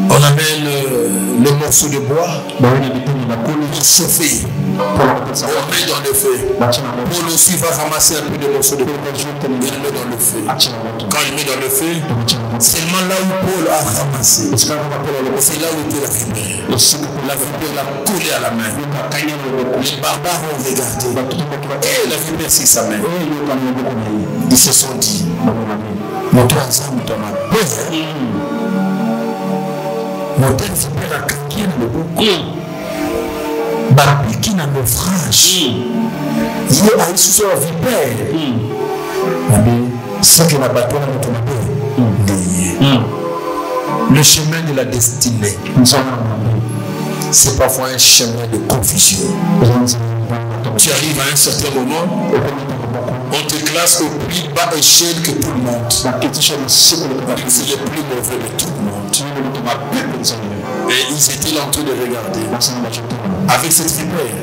On amène le morceau de bois pour chauffer. On met dans le feu. Paul aussi va ramasser un peu de morceau de bois. Il le met dans le feu. Quand il met dans le feu, seulement là où Paul a ramassé, c'est là où était la vipère. La vipère l'a collé à la main. Les barbares ont regardé. Et la vipère c'est sa main. Ils se sont dit, mon toi ensemble, ton peur. Mon tel vipère a craqué dans le bouc. Barbiquin en naufrage. Il a eu sur la vipère. Ce que la bâton a été le chemin de la destinée, c'est parfois un chemin de confusion. Tu arrives à un certain moment, on te classe au plus bas échelle que tout le monde. C'est le plus mauvais de tout le monde. Et ils étaient là en train de regarder. Avec cette vipère,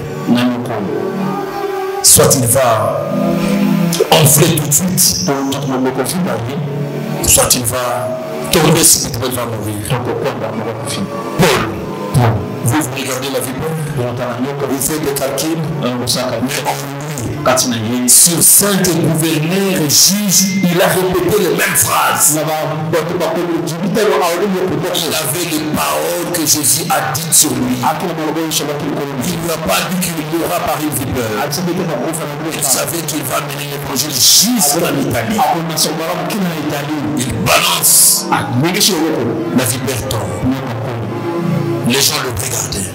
soit il va enfler tout de suite, soit il va tomber si il va mourir. Paul, vous regardez la vipère, vous faites des calculs, mais sur 5 gouverneurs et juges, il a répété les mêmes phrases. Il avait les paroles que Jésus a dites sur lui. Il ne lui a pas dit qu'il mourra par une vipère. Il savait qu'il va mener le projet jusqu'en Italie. Il balance. La vipère tombe. Les gens le regardaient.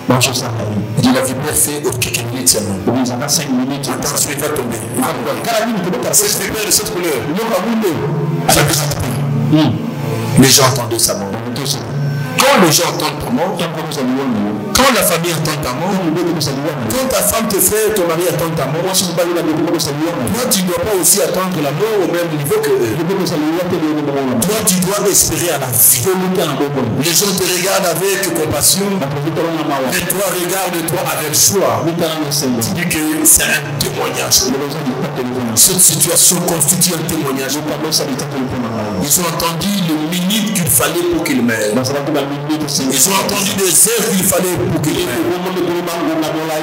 Il dit la vipère fait quelques minutes seulement. Attends, tu vas tomber. Cette vipère de cette couleur. Les gens entendaient sa mort. Quand les gens entendent ta mort, quand la famille entend ta mort, quand ta femme, tes frères, ton mari attendent ta mort, toi tu ne dois pas aussi attendre la mort au même niveau que eux. Toi tu dois espérer à la vie. Les gens te regardent avec compassion, mais toi regarde-toi avec joie. Tu dis que c'est un témoignage. Cette situation constitue un témoignage. Ils ont entendu le minute qu'il fallait pour qu'ils meurent. Ils ont entendu des heures qu'il fallait pour qu'ils meurent.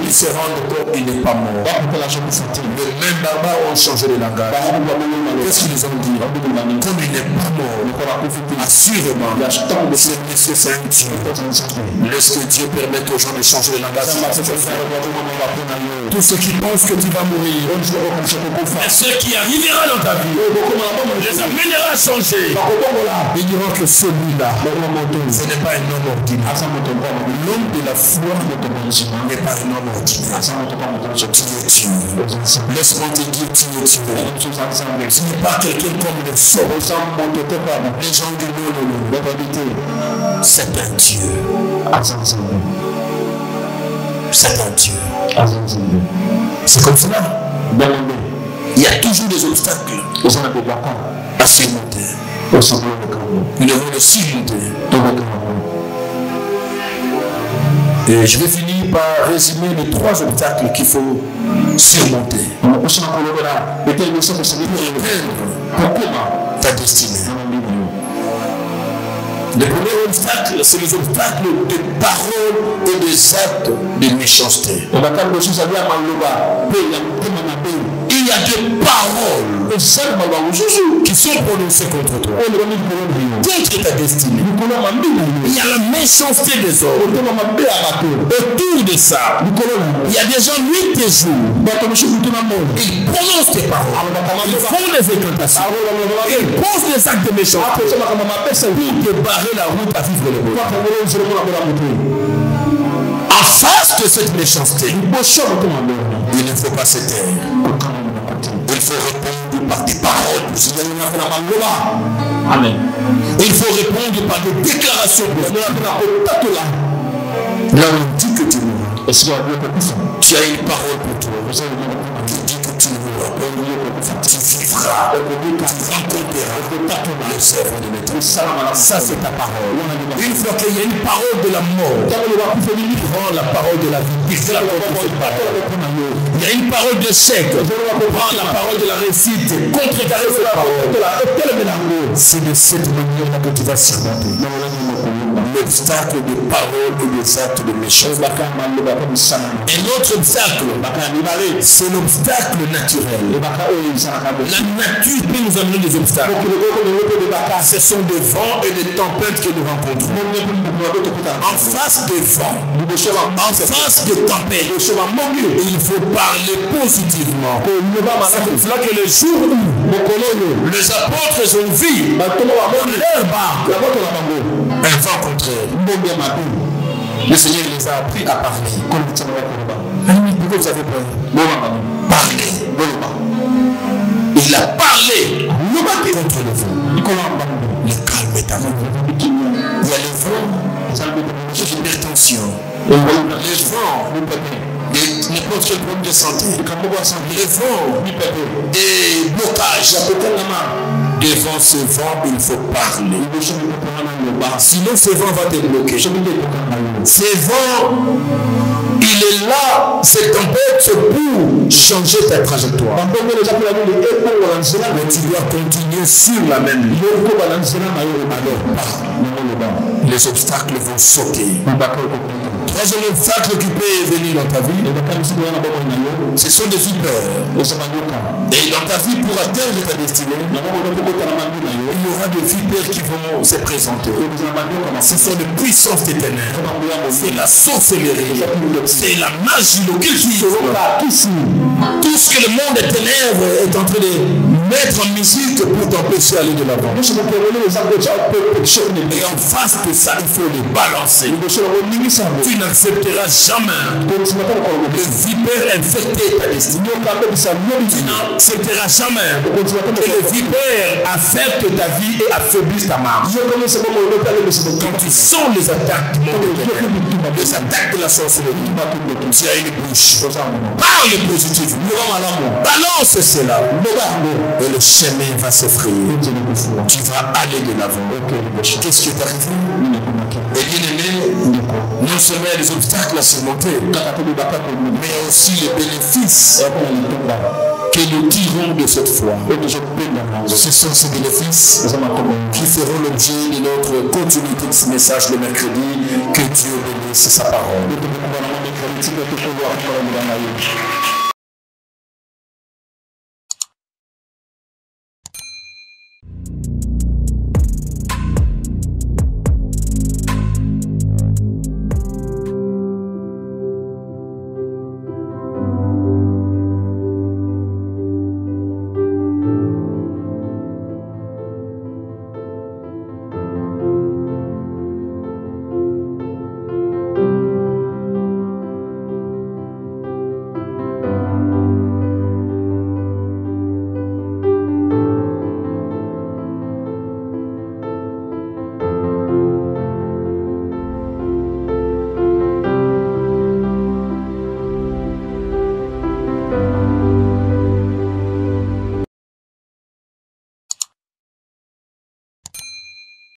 Ils se rendent compte qu'il n'est pas mort. Les mêmes barbares ont changé de langage. Qu'est-ce qu'ils ont dit? Comme il n'est pas mort, assurément, ce monsieur c'est un Dieu. Laisse que Dieu permette aux gens de changer de langage. Tous ceux qui pensent que tu vas mourir, et ce qui arrivera dans ta vie, les amènera à changer. Ils diront que celui-là, ce n'est pas un homme ordinaire. L'homme de la foi n'est pas un homme ordinaire. Tu es Dieu. Laisse-moi te dire, tu es Dieu. Tu n'es pas quelqu'un comme le sort. Les gens du non, c'est un Dieu. C'est un Dieu. C'est comme cela. Il y a toujours des obstacles à surmonter. Nous devons le surmonter. Et je vais finir par résumer les 3 obstacles qu'il faut surmonter pour atteindre ta destinée. Le premier obstacle, c'est les obstacles des paroles et des actes de méchanceté. Il y a des paroles qui sont prononcées contre toi, contre ta destinée. Il y a la méchanceté des hommes. Autour de ça, il y a des gens nuit et jour. Ils prononcent tes paroles. Ils font des incantations. Ils posent des actes de méchanceté pour te barrer la route à vivre le monde. En face de cette méchanceté, il ne faut pas se taire. Il faut répondre par des paroles. Amen. Il faut répondre par des déclarations. Là on dit que tu mourras. Tu as une parole pour toi. Tu dis que tu mourras. Tu vivras. Tu rencontreras le servant de l'Éternel. Ça c'est ta parole. Une fois qu'il y a une parole de la mort, prends la parole de la vie. Il y a une parole d'échec. Prends la parole de la réussite. Contrecarrer cette parole. C'est de cette manière que tu vas surmonter l'obstacle de parole et des actes de méchanceté. Un autre obstacle, c'est l'obstacle naturel. La nature peut nous amener des obstacles. Ce sont des vents et des tempêtes que nous rencontrons. En face des vents, en face des tempêtes, il faut parler positivement. C'est pour cela que le jour où les apôtres ont vu leur barque un vent contraire, le Seigneur les a appris à parler. Pourquoi vous avez peur? Parlez. Il a parlé contre le vent. Le calme est à vous. Il y a le vent de l'hypertension. Le vent de n'importe quel problème de santé. Le vent des blocages. Devant ce vent, il faut parler. Sinon, ce vent va te bloquer. Ce vent, il est là, cette tempête, c'est pour changer ta trajectoire. Mais tu dois continuer sur la même ligne. Les obstacles vont sauter. Troisième obstacle qui peut venir dans ta vie, ce sont des vipères. Et dans ta vie, pour atteindre ta destinée, il y aura aura des vipères qui vont se présenter. Ce sont les puissances des ténèbres. C'est la sorcellerie. C'est la magie, l'occultisme. Tout ce que le monde des ténèbres est en train de mettre en musique pour t'empêcher d'aller de l'avant. Et en face de ça, il faut les balancer. Tu n'accepteras jamais le vipère infecter ta destinée. Tu n'accepteras jamais que le vipère affecte ta vie et affaiblisse ta marche. Quand tu sens les attaques du monde, les attaques de la sorcellerie, tu as une bouche. Parle positif. Balance cela. Et le chemin va se frayer. Tu vas aller de l'avant. Qu'est-ce qui est arrivé? Et bien aimé, non seulement il y a des obstacles à surmonter, mais aussi les bénéfices que nous tirons de cette foi. Ce sont ces bénéfices qui feront l'objet de notre continuité de ce message le mercredi. Que Dieu bénisse sa parole.